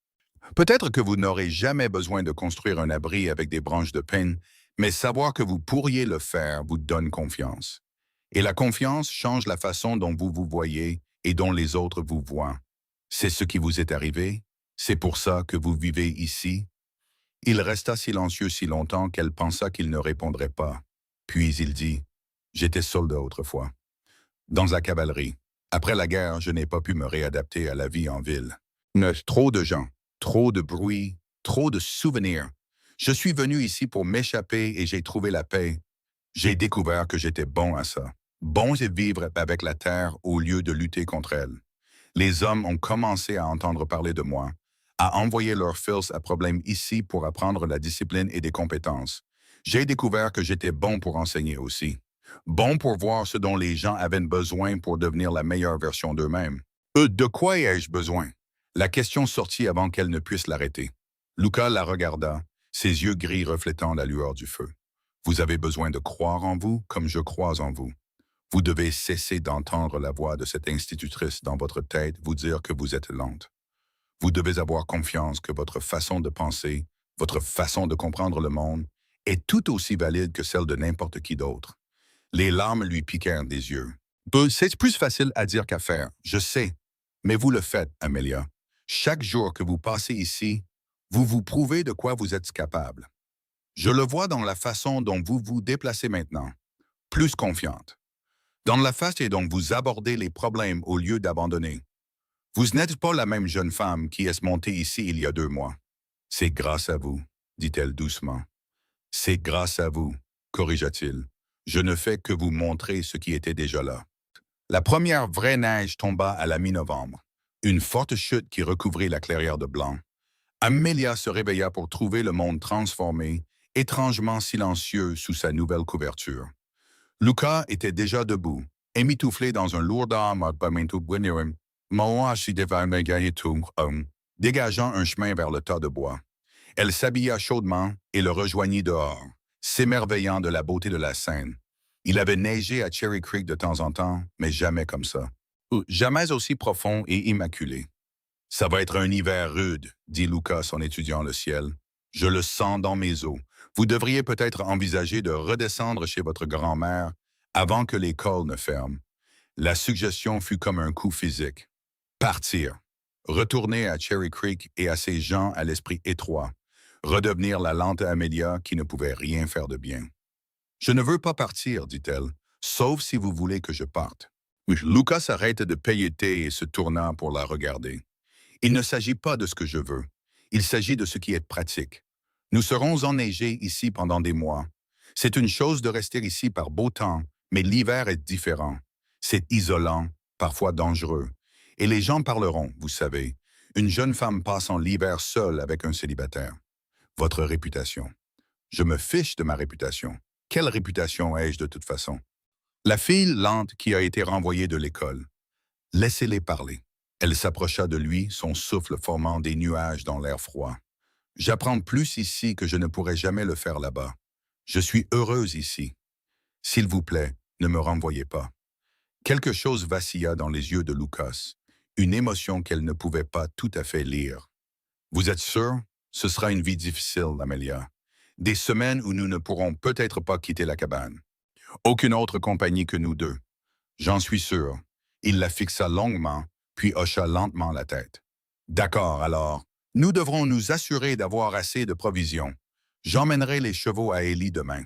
Peut-être que vous n'aurez jamais besoin de construire un abri avec des branches de pin, mais savoir que vous pourriez le faire vous donne confiance. Et la confiance change la façon dont vous vous voyez et dont les autres vous voient. C'est ce qui vous est arrivé, c'est pour ça que vous vivez ici. Il resta silencieux si longtemps qu'elle pensa qu'il ne répondrait pas. Puis il dit, « J'étais soldat autrefois. Dans la cavalerie. Après la guerre, je n'ai pas pu me réadapter à la vie en ville. Trop de gens, trop de bruit, trop de souvenirs. Je suis venu ici pour m'échapper et j'ai trouvé la paix. J'ai découvert que j'étais bon à ça. Bon à vivre avec la terre au lieu de lutter contre elle. Les hommes ont commencé à entendre parler de moi, à envoyer leurs fils à problème ici pour apprendre la discipline et des compétences. J'ai découvert que j'étais bon pour enseigner aussi. Bon pour voir ce dont les gens avaient besoin pour devenir la meilleure version d'eux-mêmes. De quoi ai-je besoin? La question sortit avant qu'elle ne puisse l'arrêter. Luca la regarda, ses yeux gris reflétant la lueur du feu. Vous avez besoin de croire en vous comme je crois en vous. Vous devez cesser d'entendre la voix de cette institutrice dans votre tête vous dire que vous êtes lente. Vous devez avoir confiance que votre façon de penser, votre façon de comprendre le monde, est tout aussi valide que celle de n'importe qui d'autre. Les larmes lui piquèrent des yeux. C'est plus facile à dire qu'à faire, je sais. Mais vous le faites, Amelia. Chaque jour que vous passez ici, vous vous prouvez de quoi vous êtes capable. Je le vois dans la façon dont vous vous déplacez maintenant. Plus confiante. Dans la façon dont vous abordez les problèmes au lieu d'abandonner. Vous n'êtes pas la même jeune femme qui est montée ici il y a 2 mois. C'est grâce à vous, dit-elle doucement. C'est grâce à vous, corrigea-t-il. Je ne fais que vous montrer ce qui était déjà là. La première vraie neige tomba à la mi-novembre. Une forte chute qui recouvrit la clairière de blanc. Amelia se réveilla pour trouver le monde transformé, étrangement silencieux sous sa nouvelle couverture. Luca était déjà debout, émitouflé dans un lourd arme dégageant un chemin vers le tas de bois. Elle s'habilla chaudement et le rejoignit dehors, s'émerveillant de la beauté de la scène. Il avait neigé à Cherry Creek de temps en temps, mais jamais comme ça. Jamais aussi profond et immaculé. Ça va être un hiver rude, dit Lucas en étudiant le ciel. Je le sens dans mes os. Vous devriez peut-être envisager de redescendre chez votre grand-mère avant que l'école ne ferme. La suggestion fut comme un coup physique. Partir. Retourner à Cherry Creek et à ces gens à l'esprit étroit. Redevenir la lente Amelia qui ne pouvait rien faire de bien. Je ne veux pas partir, dit-elle, sauf si vous voulez que je parte. Lucas arrête de pailleter et se tourna pour la regarder. Il ne s'agit pas de ce que je veux. Il s'agit de ce qui est pratique. Nous serons enneigés ici pendant des mois. C'est une chose de rester ici par beau temps, mais l'hiver est différent. C'est isolant, parfois dangereux. Et les gens parleront, vous savez. Une jeune femme passant l'hiver seule avec un célibataire. Votre réputation. Je me fiche de ma réputation. Quelle réputation ai-je de toute façon? La fille lente qui a été renvoyée de l'école. Laissez-les parler. Elle s'approcha de lui, son souffle formant des nuages dans l'air froid. J'apprends plus ici que je ne pourrais jamais le faire là-bas. Je suis heureuse ici. S'il vous plaît, ne me renvoyez pas. Quelque chose vacilla dans les yeux de Lucas, une émotion qu'elle ne pouvait pas tout à fait lire. Vous êtes sûr? Ce sera une vie difficile, Amelia. Des semaines où nous ne pourrons peut-être pas quitter la cabane. Aucune autre compagnie que nous deux. J'en suis sûr. Il la fixa longuement, puis hocha lentement la tête. D'accord, alors. Nous devrons nous assurer d'avoir assez de provisions. J'emmènerai les chevaux à Ellie demain.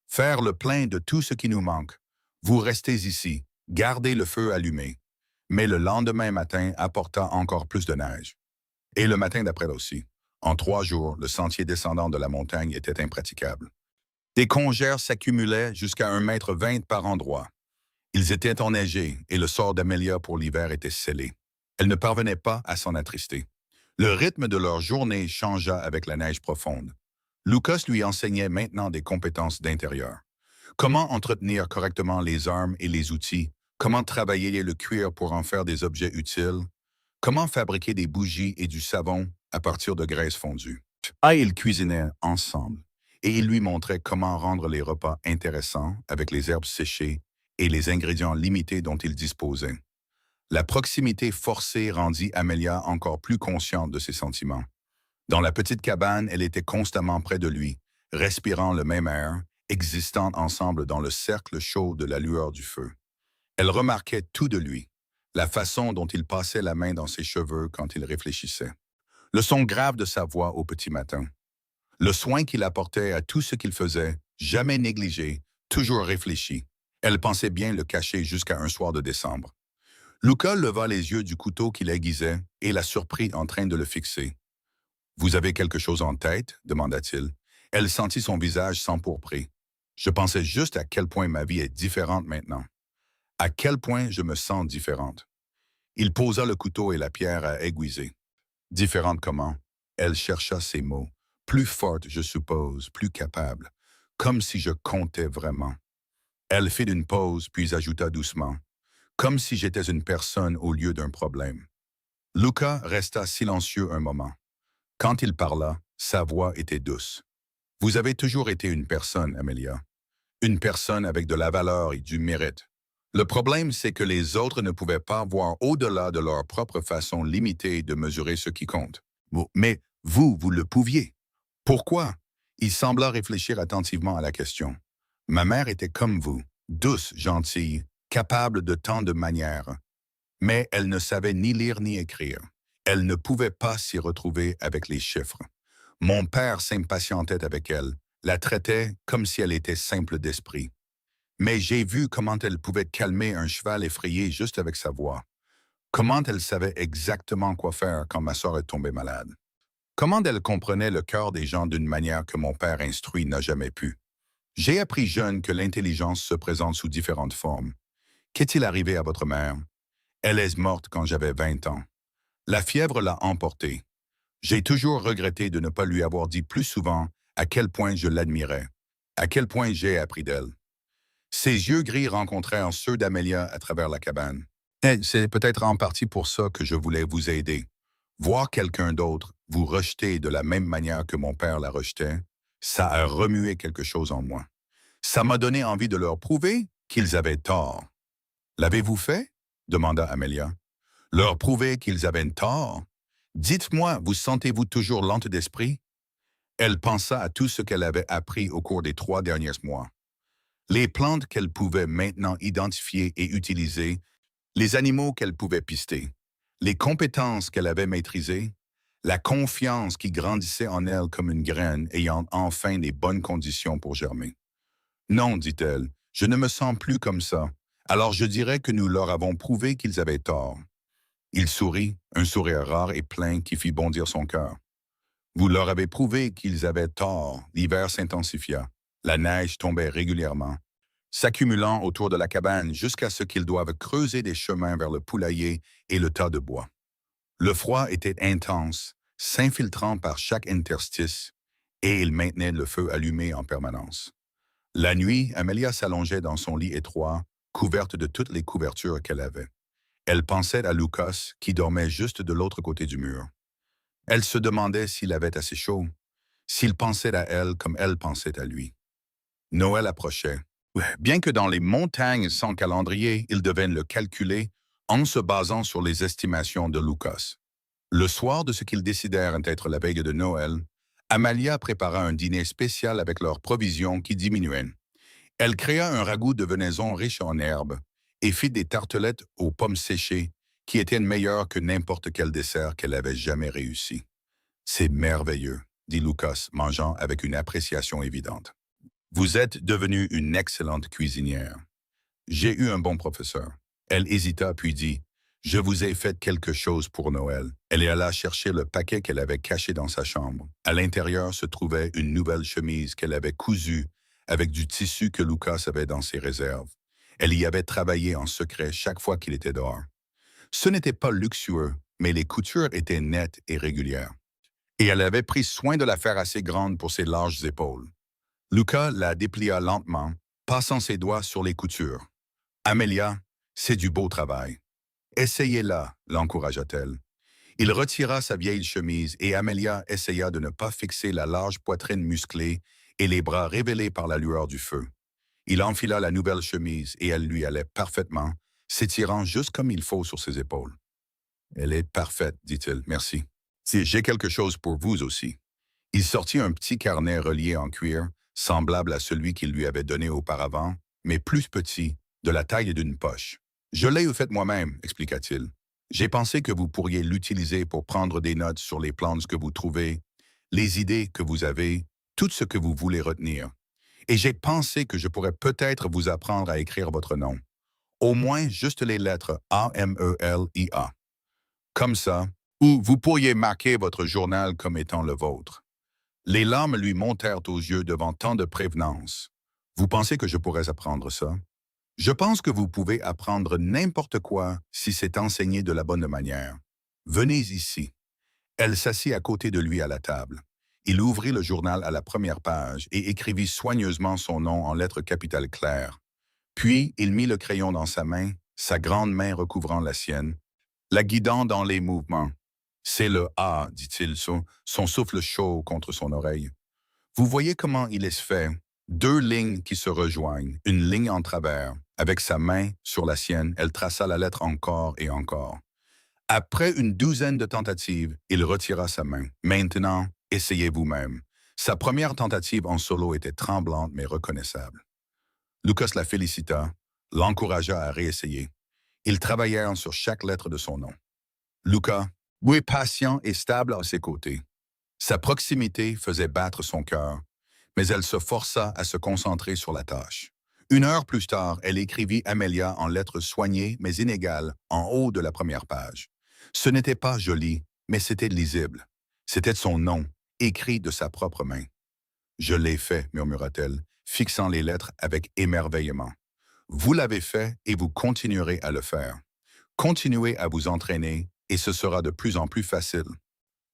Faire le plein de tout ce qui nous manque. Vous restez ici, gardez le feu allumé. Mais le lendemain matin apporta encore plus de neige. Et le matin d'après aussi. En 3 jours, le sentier descendant de la montagne était impraticable. Des congères s'accumulaient jusqu'à 1,20 m par endroit. Ils étaient enneigés et le sort d'Amelia pour l'hiver était scellé. Elle ne parvenait pas à s'en attrister. Le rythme de leur journée changea avec la neige profonde. Lucas lui enseignait maintenant des compétences d'intérieur. Comment entretenir correctement les armes et les outils, comment travailler le cuir pour en faire des objets utiles, comment fabriquer des bougies et du savon à partir de graisse fondue. Ils cuisinaient ensemble et il lui montrait comment rendre les repas intéressants avec les herbes séchées et les ingrédients limités dont il disposait. La proximité forcée rendit Amelia encore plus consciente de ses sentiments. Dans la petite cabane, elle était constamment près de lui, respirant le même air, existant ensemble dans le cercle chaud de la lueur du feu. Elle remarquait tout de lui, la façon dont il passait la main dans ses cheveux quand il réfléchissait, le son grave de sa voix au petit matin, le soin qu'il apportait à tout ce qu'il faisait, jamais négligé, toujours réfléchi. Elle pensait bien le cacher jusqu'à un soir de décembre. Luca leva les yeux du couteau qu'il aiguisait et la surprit en train de le fixer. « Vous avez quelque chose en tête? » demanda-t-il. Elle sentit son visage s'empourprer. « Je pensais juste à quel point ma vie est différente maintenant. À quel point je me sens différente. » Il posa le couteau et la pierre à aiguiser. « Différente comment? » Elle chercha ses mots. Plus forte, je suppose, plus capable. Comme si je comptais vraiment. Elle fit une pause, puis ajouta doucement. Comme si j'étais une personne au lieu d'un problème. Luca resta silencieux un moment. Quand il parla, sa voix était douce. Vous avez toujours été une personne, Amelia. Une personne avec de la valeur et du mérite. Le problème, c'est que les autres ne pouvaient pas voir au-delà de leur propre façon limitée de mesurer ce qui compte. Mais vous le pouviez. Pourquoi? Il sembla réfléchir attentivement à la question. Ma mère était comme vous, douce, gentille, capable de tant de manières. Mais elle ne savait ni lire ni écrire. Elle ne pouvait pas s'y retrouver avec les chiffres. Mon père s'impatientait avec elle, la traitait comme si elle était simple d'esprit. Mais j'ai vu comment elle pouvait calmer un cheval effrayé juste avec sa voix. Comment elle savait exactement quoi faire quand ma sœur est tombée malade. Comment elle comprenait le cœur des gens d'une manière que mon père instruit n'a jamais pu. J'ai appris jeune que l'intelligence se présente sous différentes formes. Qu'est-il arrivé à votre mère? Elle est morte quand j'avais 20 ans. La fièvre l'a emportée. J'ai toujours regretté de ne pas lui avoir dit plus souvent à quel point je l'admirais, à quel point j'ai appris d'elle. Ses yeux gris rencontrèrent ceux d'Amelia à travers la cabane. Et c'est peut-être en partie pour ça que je voulais vous aider. Voir quelqu'un d'autre vous rejeter de la même manière que mon père la rejetait, ça a remué quelque chose en moi. Ça m'a donné envie de leur prouver qu'ils avaient tort. L'avez-vous fait? Demanda Amelia. Leur prouver qu'ils avaient tort? Dites-moi, vous sentez-vous toujours lente d'esprit? Elle pensa à tout ce qu'elle avait appris au cours des 3 derniers mois. Les plantes qu'elle pouvait maintenant identifier et utiliser, les animaux qu'elle pouvait pister, les compétences qu'elle avait maîtrisées, la confiance qui grandissait en elle comme une graine ayant enfin les bonnes conditions pour germer. Non, dit-elle, je ne me sens plus comme ça. Alors je dirais que nous leur avons prouvé qu'ils avaient tort. Il sourit, un sourire rare et plein qui fit bondir son cœur. Vous leur avez prouvé qu'ils avaient tort. L'hiver s'intensifia. La neige tombait régulièrement, s'accumulant autour de la cabane jusqu'à ce qu'ils doivent creuser des chemins vers le poulailler et le tas de bois. Le froid était intense, s'infiltrant par chaque interstice, et il maintenait le feu allumé en permanence. La nuit, Amelia s'allongeait dans son lit étroit, couverte de toutes les couvertures qu'elle avait. Elle pensait à Lucas, qui dormait juste de l'autre côté du mur. Elle se demandait s'il avait assez chaud, s'il pensait à elle comme elle pensait à lui. Noël approchait. Bien que dans les montagnes sans calendrier, ils devaient le calculer en se basant sur les estimations de Lucas. Le soir de ce qu'ils décidèrent d'être la veille de Noël, Amalia prépara un dîner spécial avec leurs provisions qui diminuaient. Elle créa un ragoût de venaison riche en herbes et fit des tartelettes aux pommes séchées qui étaient meilleures que n'importe quel dessert qu'elle avait jamais réussi. C'est merveilleux, dit Lucas, mangeant avec une appréciation évidente. Vous êtes devenue une excellente cuisinière. J'ai eu un bon professeur. Elle hésita puis dit, je vous ai fait quelque chose pour Noël. Elle alla chercher le paquet qu'elle avait caché dans sa chambre. À l'intérieur se trouvait une nouvelle chemise qu'elle avait cousue avec du tissu que Lucas avait dans ses réserves. Elle y avait travaillé en secret chaque fois qu'il était dehors. Ce n'était pas luxueux, mais les coutures étaient nettes et régulières. Et elle avait pris soin de la faire assez grande pour ses larges épaules. Lucas la déplia lentement, passant ses doigts sur les coutures. Amelia, c'est du beau travail. Essayez-la, l'encouragea-t-elle. Il retira sa vieille chemise et Amelia essaya de ne pas fixer la large poitrine musclée et les bras révélés par la lueur du feu. Il enfila la nouvelle chemise et elle lui allait parfaitement, s'étirant juste comme il faut sur ses épaules. Elle est parfaite, dit-il, merci. Si j'ai quelque chose pour vous aussi. Il sortit un petit carnet relié en cuir, semblable à celui qu'il lui avait donné auparavant, mais plus petit, de la taille d'une poche. Je l'ai fait moi-même, expliqua-t-il. J'ai pensé que vous pourriez l'utiliser pour prendre des notes sur les plantes que vous trouvez, les idées que vous avez, tout ce que vous voulez retenir. Et j'ai pensé que je pourrais peut-être vous apprendre à écrire votre nom. Au moins juste les lettres A-M-E-L-I-A. Comme ça, ou vous pourriez marquer votre journal comme étant le vôtre. Les larmes lui montèrent aux yeux devant tant de prévenance. Vous pensez que je pourrais apprendre ça? Je pense que vous pouvez apprendre n'importe quoi si c'est enseigné de la bonne manière. Venez ici. Elle s'assit à côté de lui à la table. Il ouvrit le journal à la première page et écrivit soigneusement son nom en lettres capitales claires. Puis, il mit le crayon dans sa main, sa grande main recouvrant la sienne, la guidant dans les mouvements. C'est le A, dit-il, son souffle chaud contre son oreille. Vous voyez comment il est fait? 2 lignes qui se rejoignent, une ligne en travers. Avec sa main sur la sienne, elle traça la lettre encore et encore. Après une douzaine de tentatives, il retira sa main. Maintenant, essayez vous-même. Sa première tentative en solo était tremblante mais reconnaissable. Lucas la félicita, l'encouragea à réessayer. Ils travaillèrent sur chaque lettre de son nom. Lucas, oui, patient et stable à ses côtés. Sa proximité faisait battre son cœur, mais elle se força à se concentrer sur la tâche. Une heure plus tard, elle écrivit Amelia en lettres soignées mais inégales en haut de la première page. Ce n'était pas joli, mais c'était lisible. C'était son nom, écrit de sa propre main. Je l'ai fait, murmura-t-elle, fixant les lettres avec émerveillement. Vous l'avez fait et vous continuerez à le faire. Continuez à vous entraîner et ce sera de plus en plus facile.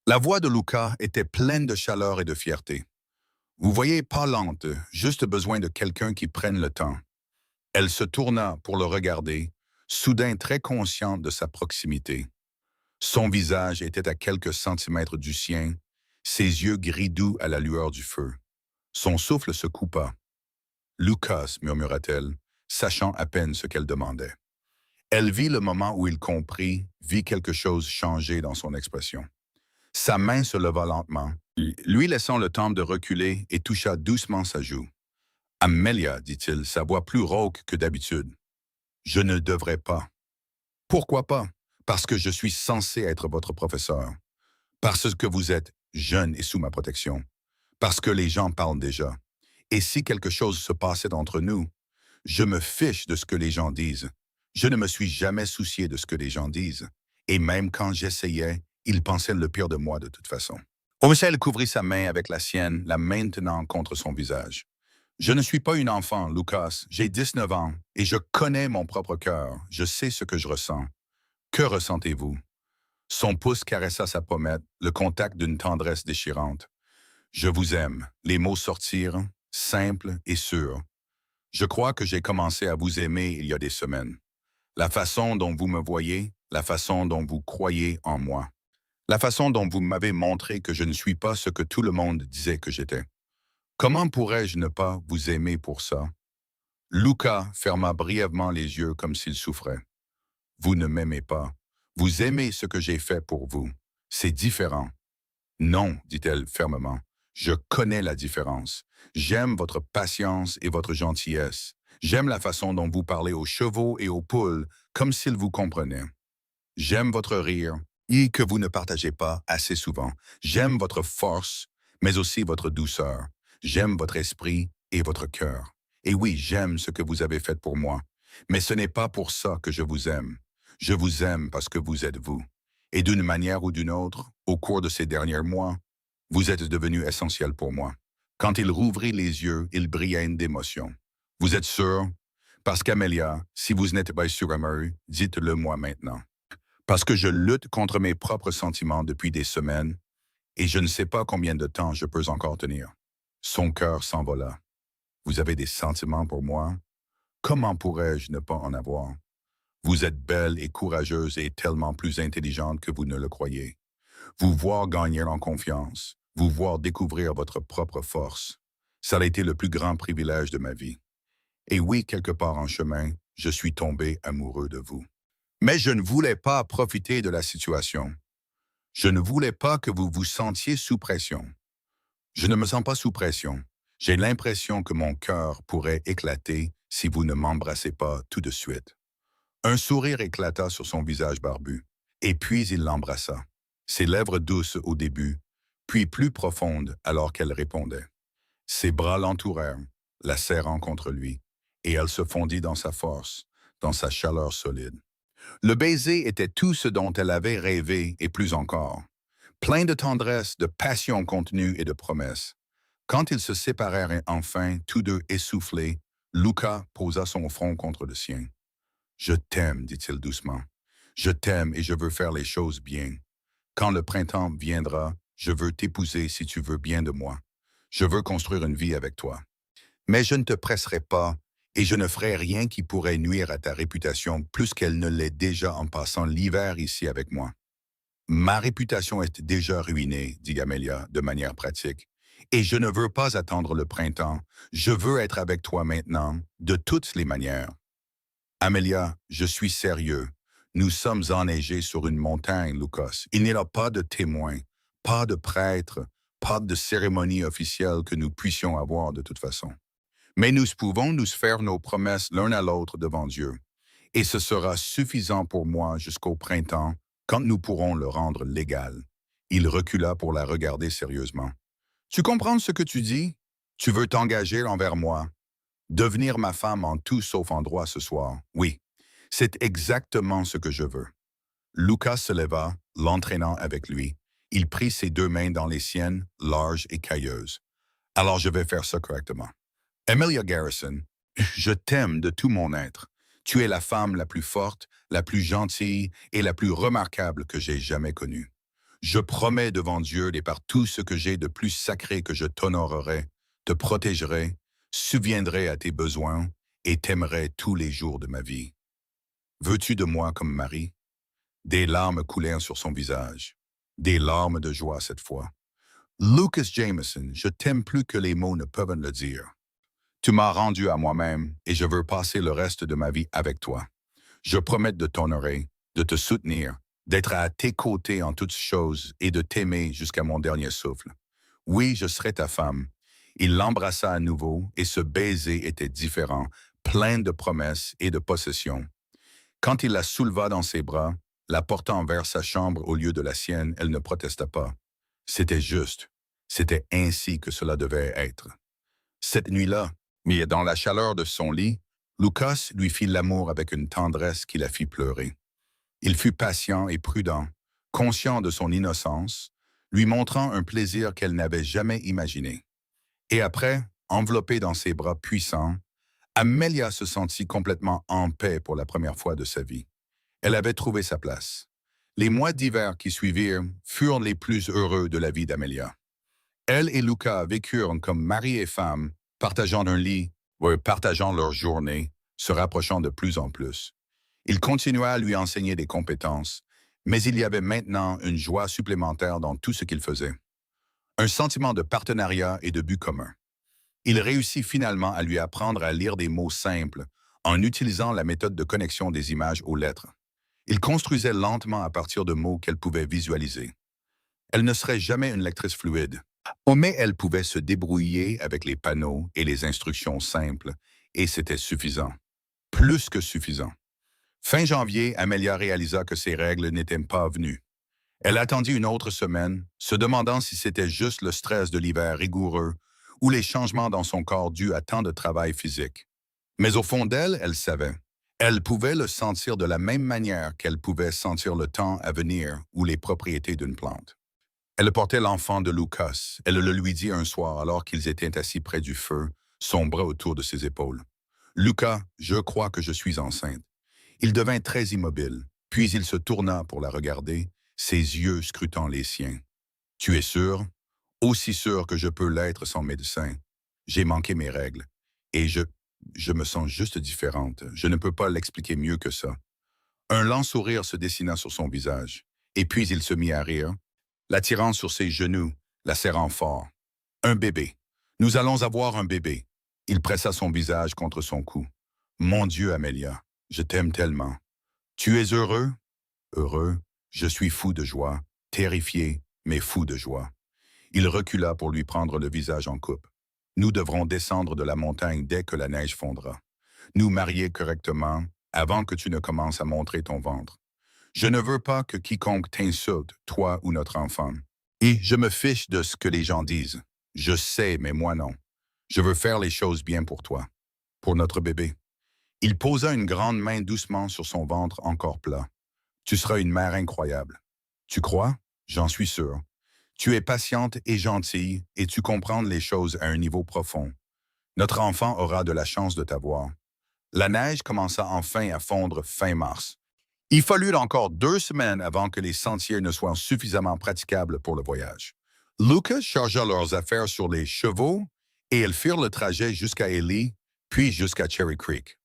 La voix de Luca était pleine de chaleur et de fierté. Vous voyez, pas lente, juste besoin de quelqu'un qui prenne le temps. Elle se tourna pour le regarder, soudain très consciente de sa proximité. Son visage était à quelques centimètres du sien, ses yeux gris doux à la lueur du feu. Son souffle se coupa. « Lucas » murmura-t-elle, sachant à peine ce qu'elle demandait. Elle vit le moment où il comprit, vit quelque chose changer dans son expression. Sa main se leva lentement, lui laissant le temps de reculer et toucha doucement sa joue. « Amelia » dit-il, sa voix plus rauque que d'habitude. « Je ne devrais pas. »« Pourquoi pas? Parce que je suis censé être votre professeur. Parce que vous êtes jeune et sous ma protection. Parce que les gens parlent déjà. Et si quelque chose se passait entre nous, je me fiche de ce que les gens disent. Je ne me suis jamais soucié de ce que les gens disent. Et même quand j'essayais, ils pensaient le pire de moi de toute façon. » Michel couvrit sa main avec la sienne, la maintenant contre son visage. « Je ne suis pas une enfant, Lucas. J'ai 19 ans et je connais mon propre cœur. Je sais ce que je ressens. Que ressentez-vous? » Son pouce caressa sa pommette, le contact d'une tendresse déchirante. « Je vous aime. » Les mots sortirent, simples et sûrs. « Je crois que j'ai commencé à vous aimer il y a des semaines. La façon dont vous me voyez, la façon dont vous croyez en moi. La façon dont vous m'avez montré que je ne suis pas ce que tout le monde disait que j'étais. Comment pourrais-je ne pas vous aimer pour ça? » Luca ferma brièvement les yeux comme s'il souffrait. « Vous ne m'aimez pas. Vous aimez ce que j'ai fait pour vous. C'est différent. »« Non, dit-elle fermement. Je connais la différence. J'aime votre patience et votre gentillesse. J'aime la façon dont vous parlez aux chevaux et aux poules, comme s'ils vous comprenaient. J'aime votre rire, et que vous ne partagez pas assez souvent. J'aime votre force, mais aussi votre douceur. J'aime votre esprit et votre cœur. Et oui, j'aime ce que vous avez fait pour moi. Mais ce n'est pas pour ça que je vous aime. Je vous aime parce que vous êtes vous. Et d'une manière ou d'une autre, au cours de ces derniers mois, vous êtes devenu essentiel pour moi. » Quand il rouvrit les yeux, il brilla d'émotion. « Vous êtes sûr? Parce qu'Amelia, si vous n'êtes pas sûr, Emery, dites-le moi maintenant. Parce que je lutte contre mes propres sentiments depuis des semaines et je ne sais pas combien de temps je peux encore tenir. » Son cœur s'envola. « Vous avez des sentiments pour moi? Comment pourrais-je ne pas en avoir? Vous êtes belle et courageuse et tellement plus intelligente que vous ne le croyez. Vous voir gagner en confiance, vous voir découvrir votre propre force, ça a été le plus grand privilège de ma vie. Et oui, quelque part en chemin, je suis tombé amoureux de vous. Mais je ne voulais pas profiter de la situation. Je ne voulais pas que vous vous sentiez sous pression. Je ne me sens pas sous pression. J'ai l'impression que mon cœur pourrait éclater si vous ne m'embrassez pas tout de suite. » Un sourire éclata sur son visage barbu, et puis il l'embrassa. Ses lèvres douces au début, puis plus profondes alors qu'elle répondait. Ses bras l'entourèrent, la serrant contre lui, et elle se fondit dans sa force, dans sa chaleur solide. Le baiser était tout ce dont elle avait rêvé et plus encore. Plein de tendresse, de passion contenue et de promesses. Quand ils se séparèrent enfin, tous deux essoufflés, Luca posa son front contre le sien. « Je t'aime, dit-il doucement. Je t'aime et je veux faire les choses bien. Quand le printemps viendra, je veux t'épouser si tu veux bien de moi. Je veux construire une vie avec toi. Mais je ne te presserai pas et je ne ferai rien qui pourrait nuire à ta réputation plus qu'elle ne l'est déjà en passant l'hiver ici avec moi. » « Ma réputation est déjà ruinée, dit Amelia de manière pratique. Et je ne veux pas attendre le printemps. Je veux être avec toi maintenant, de toutes les manières. » « Amelia, je suis sérieux. Nous sommes enneigés sur une montagne, Lucas. Il n'y a pas de témoins, pas de prêtres, pas de cérémonie officielle que nous puissions avoir de toute façon. Mais nous pouvons nous faire nos promesses l'un à l'autre devant Dieu. Et ce sera suffisant pour moi jusqu'au printemps, quand nous pourrons le rendre légal. » Il recula pour la regarder sérieusement. « Tu comprends ce que tu dis? Tu veux t'engager envers moi. Devenir ma femme en tout sauf en droit ce soir. Oui, c'est exactement ce que je veux. Lucas se leva, l'entraînant avec lui. Il prit ses deux mains dans les siennes, larges et cailleuses. Alors je vais faire ça correctement. Amelia Garrison, je t'aime de tout mon être. Tu es la femme la plus forte, la plus gentille et la plus remarquable que j'ai jamais connue. Je promets devant Dieu et par tout ce que j'ai de plus sacré que je t'honorerai, te protégerai, souviendrai à tes besoins et t'aimerai tous les jours de ma vie. Veux-tu de moi comme mari? Des larmes coulèrent sur son visage. Des larmes de joie cette fois. Lucas Jameson, je t'aime plus que les mots ne peuvent le dire. Tu m'as rendu à moi-même et je veux passer le reste de ma vie avec toi. Je promets de t'honorer, de te soutenir, d'être à tes côtés en toutes choses et de t'aimer jusqu'à mon dernier souffle. Oui, je serai ta femme. Il l'embrassa à nouveau et ce baiser était différent, plein de promesses et de possessions. Quand il la souleva dans ses bras, la portant vers sa chambre au lieu de la sienne, elle ne protesta pas. C'était juste. C'était ainsi que cela devait être. Cette nuit-là, mais dans la chaleur de son lit, Lucas lui fit l'amour avec une tendresse qui la fit pleurer. Il fut patient et prudent, conscient de son innocence, lui montrant un plaisir qu'elle n'avait jamais imaginé. Et après, enveloppée dans ses bras puissants, Amelia se sentit complètement en paix pour la première fois de sa vie. Elle avait trouvé sa place. Les mois d'hiver qui suivirent furent les plus heureux de la vie d'Amelia. Elle et Luca vécurent comme mari et femme, partageant un lit, partageant leurs journées, se rapprochant de plus en plus. Il continua à lui enseigner des compétences, mais il y avait maintenant une joie supplémentaire dans tout ce qu'il faisait. Un sentiment de partenariat et de but commun. Il réussit finalement à lui apprendre à lire des mots simples en utilisant la méthode de connexion des images aux lettres. Il construisait lentement à partir de mots qu'elle pouvait visualiser. Elle ne serait jamais une lectrice fluide, mais elle pouvait se débrouiller avec les panneaux et les instructions simples, et c'était suffisant. Plus que suffisant. Fin janvier, Amelia réalisa que ses règles n'étaient pas venues. Elle attendit une autre semaine, se demandant si c'était juste le stress de l'hiver rigoureux ou les changements dans son corps dus à tant de travail physique. Mais au fond d'elle, elle savait. Elle pouvait le sentir de la même manière qu'elle pouvait sentir le temps à venir ou les propriétés d'une plante. Elle portait l'enfant de Lucas. Elle le lui dit un soir alors qu'ils étaient assis près du feu, son bras autour de ses épaules. « Lucas, je crois que je suis enceinte. » Il devint très immobile, puis il se tourna pour la regarder, ses yeux scrutant les siens. « Tu es sûr? » « Aussi sûr que je peux l'être sans médecin. J'ai manqué mes règles. Et je me sens juste différente. Je ne peux pas l'expliquer mieux que ça. » Un lent sourire se dessina sur son visage, et puis il se mit à rire, l'attirant sur ses genoux, la serrant fort. « Un bébé. Nous allons avoir un bébé. » Il pressa son visage contre son cou. « Mon Dieu, Amelia, je t'aime tellement. Tu es heureux? » « Heureux. Je suis fou de joie, terrifié, mais fou de joie. » Il recula pour lui prendre le visage en coupe. « Nous devrons descendre de la montagne dès que la neige fondra. Nous marier correctement avant que tu ne commences à montrer ton ventre. Je ne veux pas que quiconque t'insulte, toi ou notre enfant. Et je me fiche de ce que les gens disent. Je sais, mais moi non. Je veux faire les choses bien pour toi, pour notre bébé. » Il posa une grande main doucement sur son ventre encore plat. « Tu seras une mère incroyable. » « Tu crois? J'en suis sûr. Tu es patiente et gentille et tu comprends les choses à un niveau profond. Notre enfant aura de la chance de t'avoir. » La neige commença enfin à fondre fin mars. Il fallut encore 2 semaines avant que les sentiers ne soient suffisamment praticables pour le voyage. Lucas chargea leurs affaires sur les chevaux et ils firent le trajet jusqu'à Ely, puis jusqu'à Cherry Creek.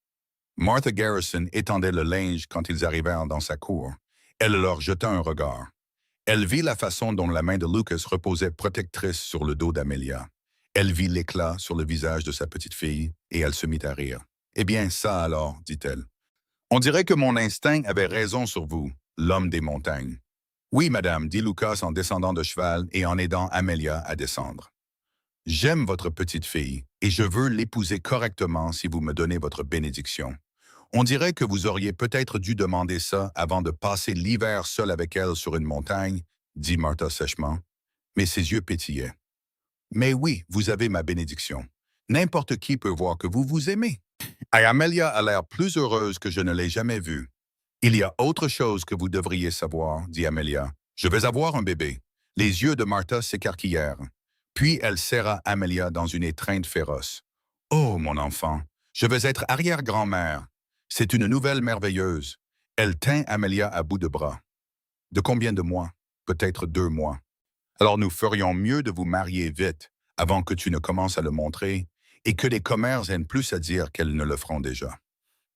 Martha Garrison étendait le linge quand ils arrivèrent dans sa cour. Elle leur jeta un regard. Elle vit la façon dont la main de Lucas reposait protectrice sur le dos d'Amelia. Elle vit l'éclat sur le visage de sa petite fille et elle se mit à rire. « Eh bien, ça alors, dit-elle. On dirait que mon instinct avait raison sur vous, l'homme des montagnes. »« Oui, madame, dit Lucas en descendant de cheval et en aidant Amelia à descendre. J'aime votre petite fille et je veux l'épouser correctement si vous me donnez votre bénédiction. On dirait que vous auriez peut-être dû demander ça avant de passer l'hiver seul avec elle sur une montagne, dit Martha sèchement, mais ses yeux pétillaient. Mais oui, vous avez ma bénédiction. N'importe qui peut voir que vous vous aimez. Et Amelia a l'air plus heureuse que je ne l'ai jamais vue. Il y a autre chose que vous devriez savoir, dit Amelia. Je vais avoir un bébé. Les yeux de Martha s'écarquillèrent. Puis elle serra Amelia dans une étreinte féroce. Oh, mon enfant, je vais être arrière-grand-mère. C'est une nouvelle merveilleuse. Elle tint Amelia à bout de bras. De combien de mois? Peut-être 2 mois. Alors nous ferions mieux de vous marier vite, avant que tu ne commences à le montrer, et que les commères aient plus à dire qu'elles ne le feront déjà.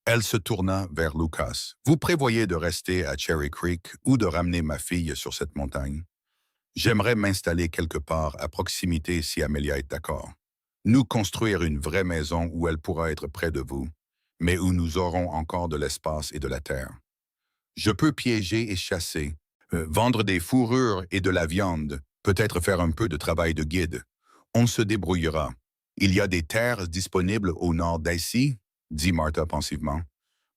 Elle se tourna vers Lucas. Vous prévoyez de rester à Cherry Creek ou de ramener ma fille sur cette montagne? J'aimerais m'installer quelque part à proximité si Amelia est d'accord. Nous construire une vraie maison où elle pourra être près de vous, mais où nous aurons encore de l'espace et de la terre. Je peux piéger et chasser, vendre des fourrures et de la viande, peut-être faire un peu de travail de guide. On se débrouillera. Il y a des terres disponibles au nord d'ici, dit Martha pensivement.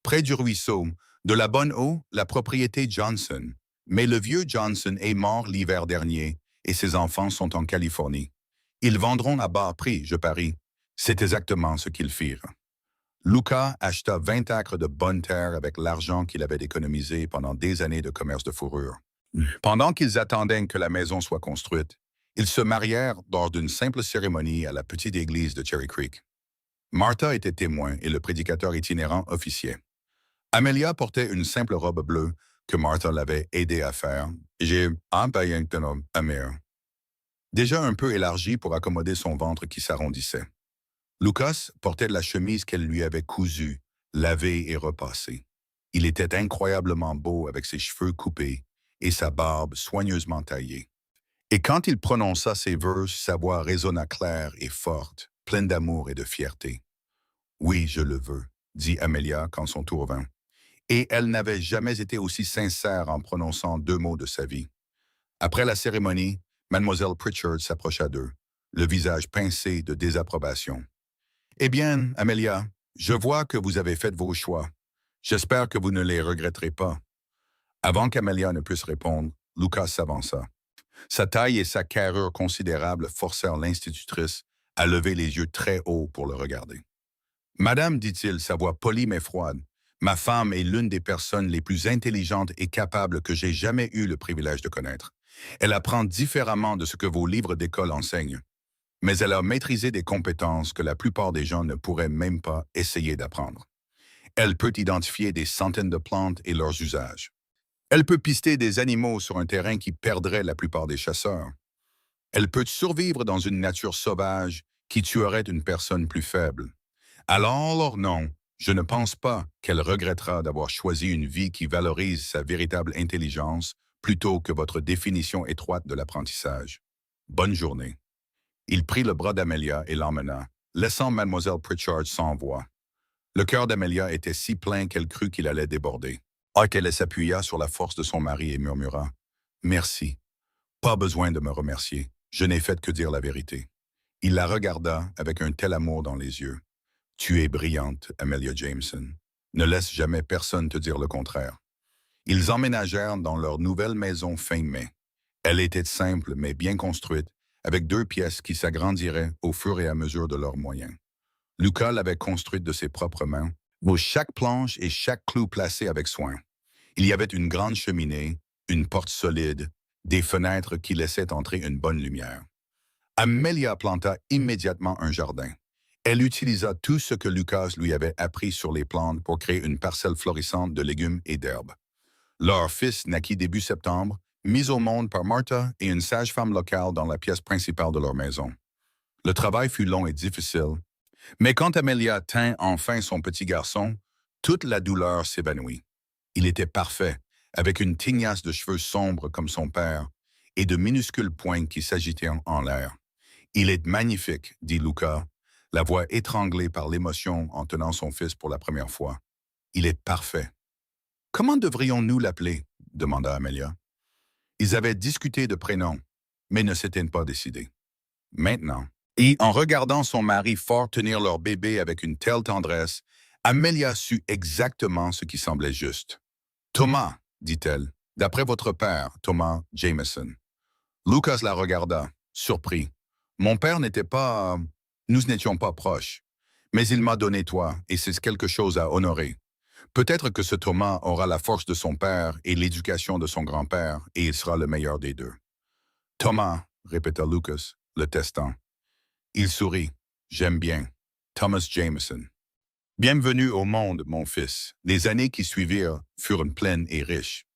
Près du ruisseau, de la bonne eau, la propriété Johnson. Mais le vieux Johnson est mort l'hiver dernier et ses enfants sont en Californie. Ils vendront à bas prix, je parie. C'est exactement ce qu'ils firent. Lucas acheta 20 acres de bonne terre avec l'argent qu'il avait économisé pendant des années de commerce de fourrure. Pendant qu'ils attendaient que la maison soit construite, ils se marièrent lors d'une simple cérémonie à la petite église de Cherry Creek. Martha était témoin et le prédicateur itinérant officiait. Amelia portait une simple robe bleue que Martha l'avait aidé à faire. J'ai déjà un peu élargie pour accommoder son ventre qui s'arrondissait. Lucas portait la chemise qu'elle lui avait cousue, lavée et repassée. Il était incroyablement beau avec ses cheveux coupés et sa barbe soigneusement taillée. Et quand il prononça ses vœux, sa voix résonna claire et forte, pleine d'amour et de fierté. « Oui, je le veux », dit Amelia quand son tour vint. Et elle n'avait jamais été aussi sincère en prononçant 2 mots de sa vie. Après la cérémonie, Mademoiselle Pritchard s'approcha d'eux, le visage pincé de désapprobation. « Eh bien, Amelia, je vois que vous avez fait vos choix. J'espère que vous ne les regretterez pas. » Avant qu'Amelia ne puisse répondre, Lucas s'avança. Sa taille et sa carrure considérable forcèrent l'institutrice à lever les yeux très haut pour le regarder. « Madame, dit-il, sa voix polie mais froide, ma femme est l'une des personnes les plus intelligentes et capables que j'ai jamais eu le privilège de connaître. Elle apprend différemment de ce que vos livres d'école enseignent, mais elle a maîtrisé des compétences que la plupart des gens ne pourraient même pas essayer d'apprendre. Elle peut identifier des centaines de plantes et leurs usages. Elle peut pister des animaux sur un terrain qui perdrait la plupart des chasseurs. Elle peut survivre dans une nature sauvage qui tuerait une personne plus faible. Alors non, je ne pense pas qu'elle regrettera d'avoir choisi une vie qui valorise sa véritable intelligence plutôt que votre définition étroite de l'apprentissage. Bonne journée. » Il prit le bras d'Amelia et l'emmena, laissant Mademoiselle Pritchard sans voix. Le cœur d'Amelia était si plein qu'elle crut qu'il allait déborder. Elle s'appuya sur la force de son mari et murmura « Merci. Pas besoin de me remercier. Je n'ai fait que dire la vérité. » Il la regarda avec un tel amour dans les yeux. « Tu es brillante, Amelia Jameson. Ne laisse jamais personne te dire le contraire. » Ils emménagèrent dans leur nouvelle maison fin mai. Elle était simple mais bien construite, avec 2 pièces qui s'agrandiraient au fur et à mesure de leurs moyens. Lucas l'avait construite de ses propres mains, où chaque planche et chaque clou placés avec soin. Il y avait une grande cheminée, une porte solide, des fenêtres qui laissaient entrer une bonne lumière. Amelia planta immédiatement un jardin. Elle utilisa tout ce que Lucas lui avait appris sur les plantes pour créer une parcelle florissante de légumes et d'herbes. Leur fils naquit début septembre, mis au monde par Martha et une sage-femme locale dans la pièce principale de leur maison. Le travail fut long et difficile, mais quand Amelia tint enfin son petit garçon, toute la douleur s'évanouit. Il était parfait, avec une tignasse de cheveux sombres comme son père et de minuscules pointes qui s'agitaient en l'air. « Il est magnifique, » dit Lucas, la voix étranglée par l'émotion en tenant son fils pour la première fois. « Il est parfait. »« Comment devrions-nous l'appeler » demanda Amelia. Ils avaient discuté de prénoms, mais ne s'étaient pas décidés. Maintenant, et en regardant son mari fort tenir leur bébé avec une telle tendresse, Amelia sut exactement ce qui semblait juste. « Thomas, » dit-elle, « d'après votre père, Thomas Jameson. » Lucas la regarda, surpris. « Mon père n'était pas... Nous n'étions pas proches. Mais il m'a donné toi, et c'est quelque chose à honorer. Peut-être que ce Thomas aura la force de son père et l'éducation de son grand-père, et il sera le meilleur des deux. Thomas, répéta Lucas, le testant. Il sourit. J'aime bien. Thomas Jameson. Bienvenue au monde, mon fils. Les années qui suivirent furent pleines et riches.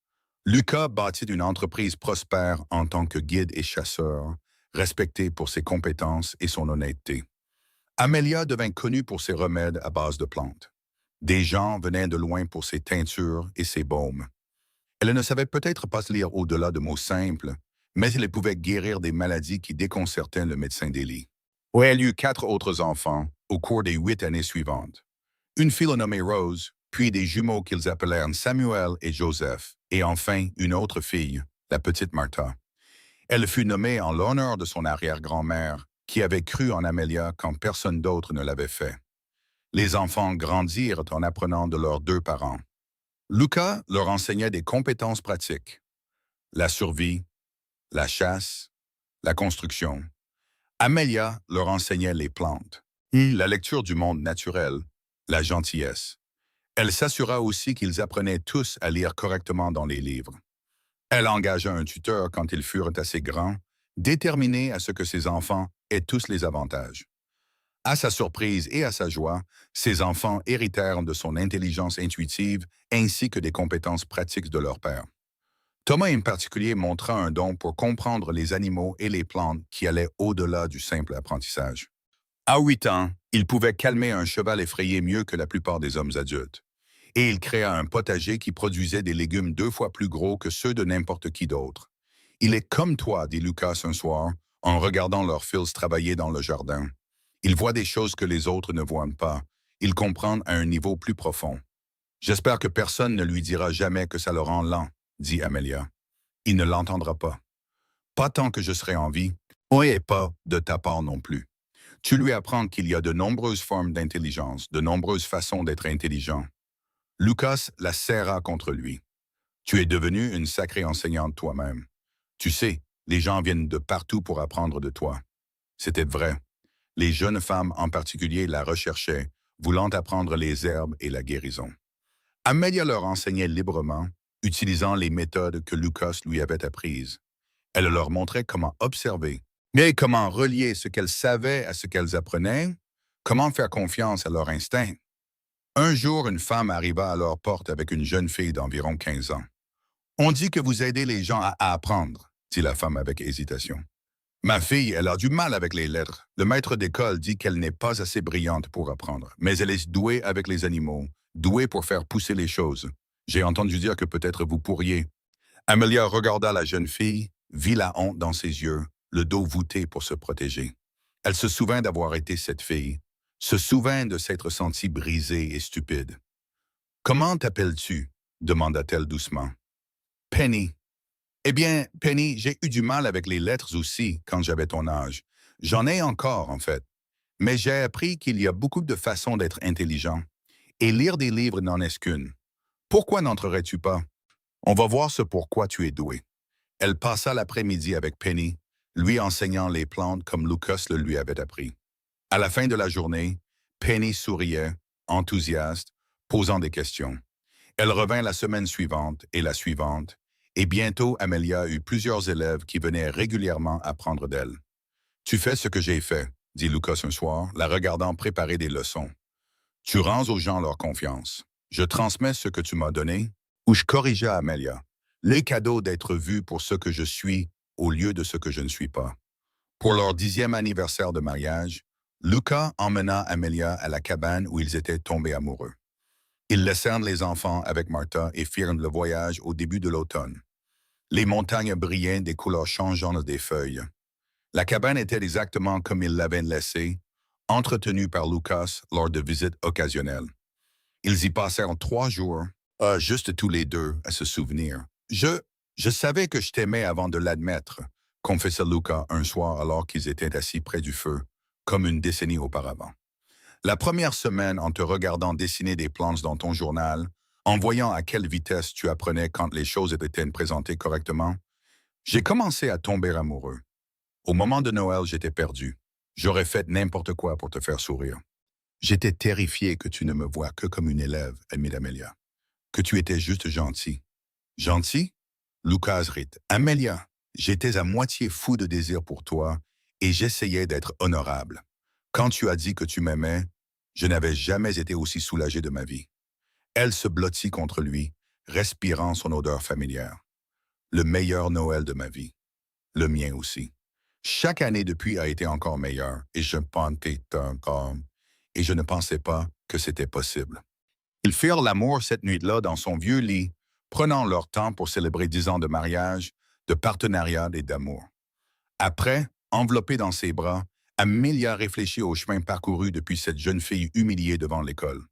Lucas bâtit une entreprise prospère en tant que guide et chasseur, respecté pour ses compétences et son honnêteté. Amelia devint connue pour ses remèdes à base de plantes. Des gens venaient de loin pour ses teintures et ses baumes. Elle ne savait peut-être pas lire au-delà de mots simples, mais elle pouvait guérir des maladies qui déconcertaient le médecin des lits. Elle eut 4 autres enfants au cours des 8 années suivantes. Une fille nommée Rose, puis des jumeaux qu'ils appelèrent Samuel et Joseph, et enfin une autre fille, la petite Martha. Elle fut nommée en l'honneur de son arrière-grand-mère, qui avait cru en Amelia quand personne d'autre ne l'avait fait. Les enfants grandirent en apprenant de leurs 2 parents. Lucas leur enseignait des compétences pratiques, la survie, la chasse, la construction. Amelia leur enseignait les plantes, la lecture du monde naturel, la gentillesse. Elle s'assura aussi qu'ils apprenaient tous à lire correctement dans les livres. Elle engagea un tuteur quand ils furent assez grands, déterminé à ce que ses enfants aient tous les avantages. À sa surprise et à sa joie, ses enfants héritèrent de son intelligence intuitive ainsi que des compétences pratiques de leur père. Thomas en particulier montra un don pour comprendre les animaux et les plantes qui allaient au-delà du simple apprentissage. À 8 ans, il pouvait calmer un cheval effrayé mieux que la plupart des hommes adultes. Et il créa un potager qui produisait des légumes 2 fois plus gros que ceux de n'importe qui d'autre. Il est comme toi, dit Lucas un soir, en regardant leurs fils travailler dans le jardin. Il voit des choses que les autres ne voient pas. Il comprend à un niveau plus profond. J'espère que personne ne lui dira jamais que ça le rend lent, dit Amelia. Il ne l'entendra pas. Pas tant que je serai en vie, et pas de ta part non plus. Tu lui apprends qu'il y a de nombreuses formes d'intelligence, de nombreuses façons d'être intelligent. Lucas la serra contre lui. Tu es devenue une sacrée enseignante toi-même. Tu sais, les gens viennent de partout pour apprendre de toi. C'était vrai. Les jeunes femmes en particulier la recherchaient, voulant apprendre les herbes et la guérison. Amelia leur enseignait librement, utilisant les méthodes que Lucas lui avait apprises. Elle leur montrait comment observer, mais comment relier ce qu'elles savaient à ce qu'elles apprenaient, comment faire confiance à leur instinct. Un jour, une femme arriva à leur porte avec une jeune fille d'environ 15 ans. « On dit que vous aidez les gens à apprendre, » dit la femme avec hésitation. « Ma fille, elle a du mal avec les lettres. Le maître d'école dit qu'elle n'est pas assez brillante pour apprendre, mais elle est douée avec les animaux, douée pour faire pousser les choses. J'ai entendu dire que peut-être vous pourriez. » Amelia regarda la jeune fille, vit la honte dans ses yeux, le dos voûté pour se protéger. Elle se souvint d'avoir été cette fille, se souvint de s'être sentie brisée et stupide. « Comment t'appelles-tu » demanda-t-elle doucement. « Penny. » « Eh bien, Penny, j'ai eu du mal avec les lettres aussi quand j'avais ton âge. J'en ai encore, en fait. Mais j'ai appris qu'il y a beaucoup de façons d'être intelligent. Et lire des livres n'en est qu'une. Pourquoi n'entrerais-tu pas? On va voir ce pourquoi tu es doué. » Elle passa l'après-midi avec Penny, lui enseignant les plantes comme Lucas le lui avait appris. À la fin de la journée, Penny souriait, enthousiaste, posant des questions. Elle revint la semaine suivante et la suivante, et bientôt Amelia eut plusieurs élèves qui venaient régulièrement apprendre d'elle. « Tu fais ce que j'ai fait, » dit Lucas un soir, la regardant préparer des leçons. « Tu rends aux gens leur confiance. Je transmets ce que tu m'as donné, ou je corrigea Amelia. Les cadeaux d'être vu pour ce que je suis au lieu de ce que je ne suis pas. » Pour leur 10e anniversaire de mariage, Lucas emmena Amelia à la cabane où ils étaient tombés amoureux. Ils laissèrent les enfants avec Martha et firent le voyage au début de l'automne. Les montagnes brillaient des couleurs changeantes des feuilles. La cabane était exactement comme ils l'avaient laissée, entretenue par Lucas lors de visites occasionnelles. Ils y passèrent 3 jours, juste tous les deux, à se souvenir. Je savais que je t'aimais avant de l'admettre, confessa Lucas un soir alors qu'ils étaient assis près du feu, comme une décennie auparavant. La première semaine, en te regardant dessiner des planches dans ton journal, en voyant à quelle vitesse tu apprenais quand les choses étaient présentées correctement, j'ai commencé à tomber amoureux. Au moment de Noël, j'étais perdu. J'aurais fait n'importe quoi pour te faire sourire. J'étais terrifié que tu ne me vois que comme une élève, admit Amelia. Que tu étais juste gentil. Gentil? Lucas rit. Amelia, j'étais à moitié fou de désir pour toi et j'essayais d'être honorable. Quand tu as dit que tu m'aimais, je n'avais jamais été aussi soulagé de ma vie. Elle se blottit contre lui, respirant son odeur familière. Le meilleur Noël de ma vie. Le mien aussi. Chaque année depuis a été encore meilleure et je ne pensais pas que c'était possible. Ils firent l'amour cette nuit-là dans son vieux lit, prenant leur temps pour célébrer 10 ans de mariage, de partenariat et d'amour. Après, enveloppée dans ses bras, Amelia réfléchit au chemin parcouru depuis cette jeune fille humiliée devant l'école.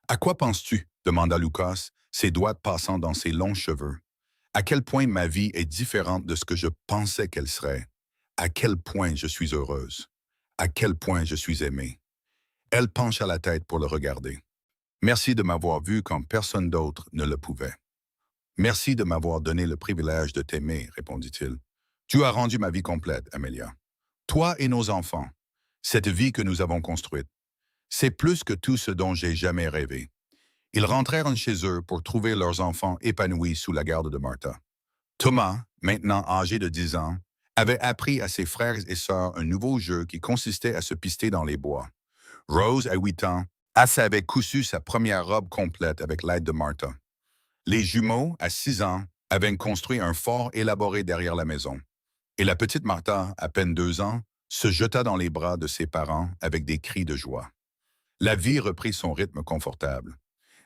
À quoi penses-tu? Demanda Lucas, ses doigts passant dans ses longs cheveux. À quel point ma vie est différente de ce que je pensais qu'elle serait. À quel point je suis heureuse. À quel point je suis aimée. Elle pencha la tête pour le regarder. Merci de m'avoir vu quand personne d'autre ne le pouvait. Merci de m'avoir donné le privilège de t'aimer, répondit-il. Tu as rendu ma vie complète, Amelia. Toi et nos enfants. Cette vie que nous avons construite. C'est plus que tout ce dont j'ai jamais rêvé. Ils rentrèrent chez eux pour trouver leurs enfants épanouis sous la garde de Martha. Thomas, maintenant âgé de 10 ans, avait appris à ses frères et sœurs un nouveau jeu qui consistait à se pister dans les bois. Rose, à 8 ans, avait cousu sa première robe complète avec l'aide de Martha. Les jumeaux, à 6 ans, avaient construit un fort élaboré derrière la maison. Et la petite Martha, à peine 2 ans, se jeta dans les bras de ses parents avec des cris de joie. La vie reprit son rythme confortable.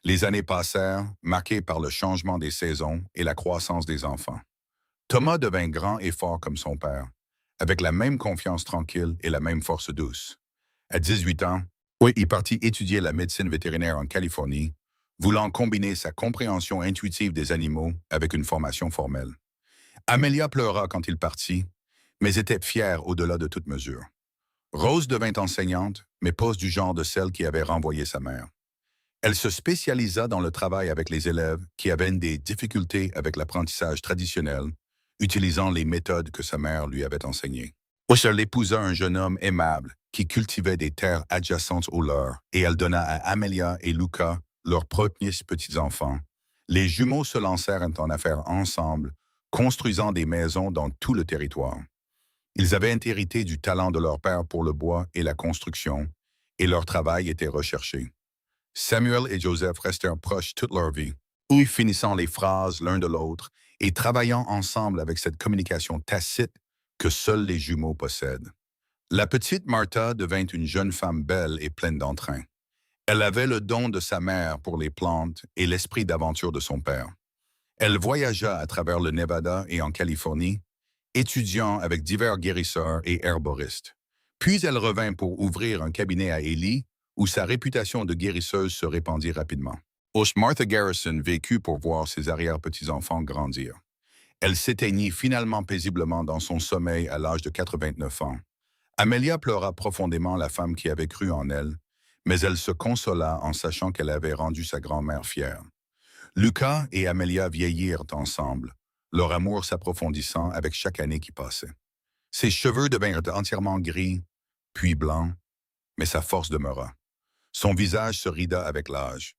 Les années passèrent, marquées par le changement des saisons et la croissance des enfants. Thomas devint grand et fort comme son père, avec la même confiance tranquille et la même force douce. À 18 ans, il partit étudier la médecine vétérinaire en Californie, voulant combiner sa compréhension intuitive des animaux avec une formation formelle. Amelia pleura quand il partit, mais était fière au-delà de toute mesure. Rose devint enseignante, mais pas du genre de celle qui avait renvoyé sa mère. Elle se spécialisa dans le travail avec les élèves qui avaient des difficultés avec l'apprentissage traditionnel, utilisant les méthodes que sa mère lui avait enseignées. Elle épousa un jeune homme aimable qui cultivait des terres adjacentes aux leurs et elle donna à Amelia et Luca leurs premiers petits-enfants. Les jumeaux se lancèrent en affaires ensemble, construisant des maisons dans tout le territoire. Ils avaient hérité du talent de leur père pour le bois et la construction, et leur travail était recherché. Samuel et Joseph restèrent proches toute leur vie, finissant les phrases l'un de l'autre et travaillant ensemble avec cette communication tacite que seuls les jumeaux possèdent. La petite Martha devint une jeune femme belle et pleine d'entrain. Elle avait le don de sa mère pour les plantes et l'esprit d'aventure de son père. Elle voyagea à travers le Nevada et en Californie, étudiant avec divers guérisseurs et herboristes. Puis elle revint pour ouvrir un cabinet à Ely, où sa réputation de guérisseuse se répandit rapidement. Martha Garrison vécut pour voir ses arrière-petits-enfants grandir. Elle s'éteignit finalement paisiblement dans son sommeil à l'âge de 89 ans. Amelia pleura profondément la femme qui avait cru en elle, mais elle se consola en sachant qu'elle avait rendu sa grand-mère fière. Lucas et Amelia vieillirent ensemble, leur amour s'approfondissant avec chaque année qui passait. Ses cheveux devinrent entièrement gris, puis blancs, mais sa force demeura. Son visage se rida avec l'âge,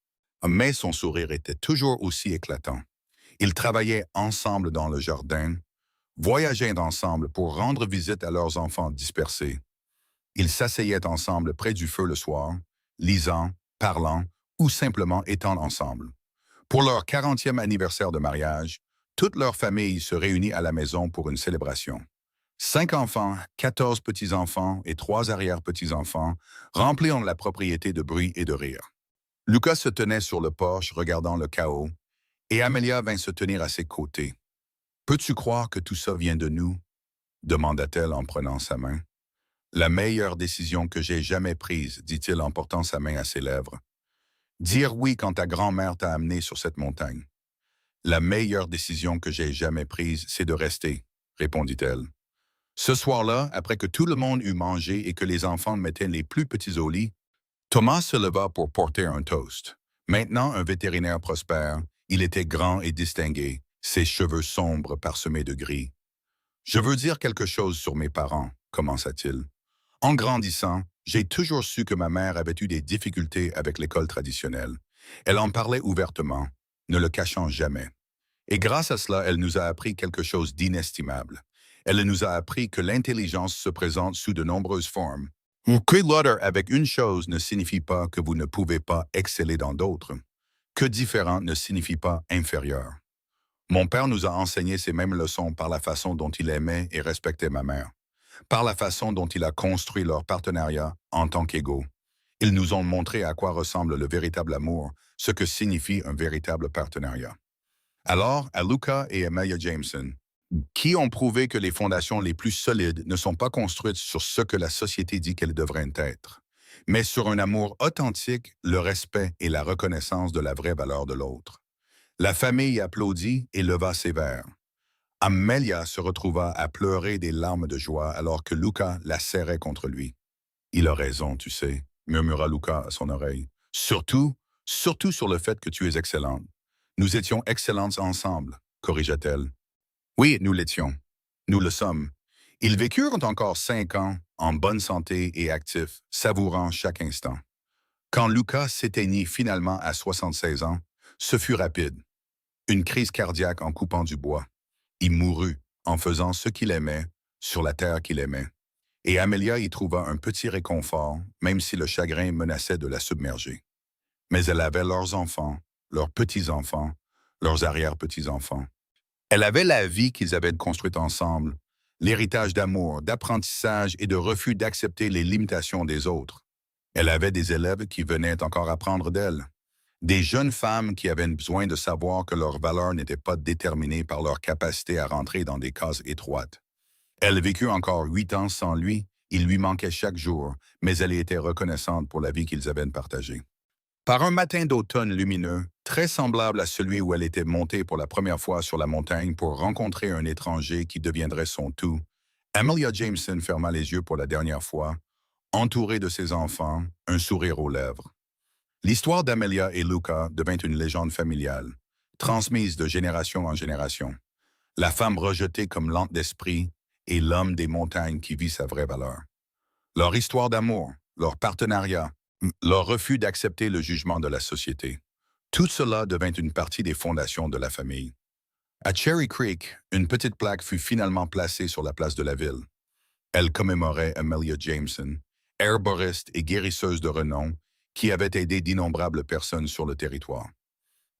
mais son sourire était toujours aussi éclatant. Ils travaillaient ensemble dans le jardin, voyageaient ensemble pour rendre visite à leurs enfants dispersés. Ils s'asseyaient ensemble près du feu le soir, lisant, parlant ou simplement étant ensemble. Pour leur 40e anniversaire de mariage, toute leur famille se réunit à la maison pour une célébration. 5 enfants, 14 petits-enfants et 3 arrière-petits-enfants remplirent la propriété de bruit et de rire. Lucas se tenait sur le porche regardant le chaos, et Amelia vint se tenir à ses côtés. « Peux-tu croire que tout ça vient de nous? » demanda-t-elle en prenant sa main. « La meilleure décision que j'ai jamais prise, dit-il en portant sa main à ses lèvres. Dire oui quand ta grand-mère t'a amené sur cette montagne. La meilleure décision que j'ai jamais prise, c'est de rester, répondit-elle. Ce soir-là, après que tout le monde eut mangé et que les enfants mettaient les plus petits au lit, Thomas se leva pour porter un toast. Maintenant un vétérinaire prospère, il était grand et distingué, ses cheveux sombres parsemés de gris. « Je veux dire quelque chose sur mes parents, commença-t-il. En grandissant, j'ai toujours su que ma mère avait eu des difficultés avec l'école traditionnelle. Elle en parlait ouvertement, ne le cachant jamais. Et grâce à cela, elle nous a appris quelque chose d'inestimable. Elle nous a appris que l'intelligence se présente sous de nombreuses formes. Que l'ordre avec une chose ne signifie pas que vous ne pouvez pas exceller dans d'autres. Que différent ne signifie pas inférieur. Mon père nous a enseigné ces mêmes leçons par la façon dont il aimait et respectait ma mère, par la façon dont il a construit leur partenariat en tant qu'égaux. Ils nous ont montré à quoi ressemble le véritable amour, ce que signifie un véritable partenariat. Alors, à Luca et Amelia Jameson, qui ont prouvé que les fondations les plus solides ne sont pas construites sur ce que la société dit qu'elles devraient être, mais sur un amour authentique, le respect et la reconnaissance de la vraie valeur de l'autre. La famille applaudit et leva ses verres. Amelia se retrouva à pleurer des larmes de joie alors que Luca la serrait contre lui. Il a raison, tu sais, murmura Luca à son oreille. Surtout sur le fait que tu es excellente. Nous étions excellentes ensemble, corrigea-t-elle. Oui, nous l'étions. Nous le sommes. Ils vécurent encore 5 ans, en bonne santé et actifs, savourant chaque instant. Quand Luca s'éteignit finalement à 76 ans, ce fut rapide. Une crise cardiaque en coupant du bois. Il mourut en faisant ce qu'il aimait, sur la terre qu'il aimait. Et Amelia y trouva un petit réconfort, même si le chagrin menaçait de la submerger. Mais elle avait leurs enfants, leurs petits-enfants, leurs arrière-petits-enfants. Elle avait la vie qu'ils avaient construite ensemble, l'héritage d'amour, d'apprentissage et de refus d'accepter les limitations des autres. Elle avait des élèves qui venaient encore apprendre d'elle, des jeunes femmes qui avaient besoin de savoir que leur valeur n'était pas déterminée par leur capacité à rentrer dans des cases étroites. Elle vécut encore 8 ans sans lui, il lui manquait chaque jour, mais elle était reconnaissante pour la vie qu'ils avaient partagée. Par un matin d'automne lumineux, très semblable à celui où elle était montée pour la première fois sur la montagne pour rencontrer un étranger qui deviendrait son tout, Amelia Jameson ferma les yeux pour la dernière fois, entourée de ses enfants, un sourire aux lèvres. L'histoire d'Amelia et Luca devint une légende familiale, transmise de génération en génération. La femme rejetée comme lente d'esprit et l'homme des montagnes qui vit sa vraie valeur. Leur histoire d'amour, leur partenariat, leur refus d'accepter le jugement de la société. Tout cela devint une partie des fondations de la famille. À Cherry Creek, une petite plaque fut finalement placée sur la place de la ville. Elle commémorait Amelia Jameson, herboriste et guérisseuse de renom, qui avait aidé d'innombrables personnes sur le territoire.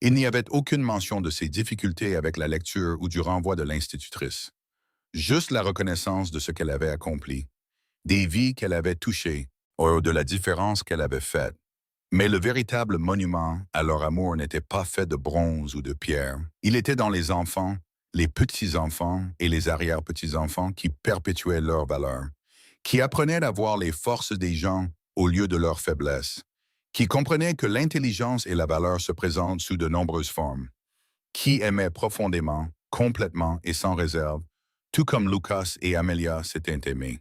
Il n'y avait aucune mention de ses difficultés avec la lecture ou du renvoi de l'institutrice. Juste la reconnaissance de ce qu'elle avait accompli, des vies qu'elle avait touchées, ou de la différence qu'elle avait faite. Mais le véritable monument à leur amour n'était pas fait de bronze ou de pierre. Il était dans les enfants, les petits-enfants et les arrière-petits-enfants qui perpétuaient leur valeur, qui apprenaient à voir les forces des gens au lieu de leurs faiblesses, qui comprenaient que l'intelligence et la valeur se présentent sous de nombreuses formes, qui aimaient profondément, complètement et sans réserve, tout comme Lucas et Amelia s'étaient aimés.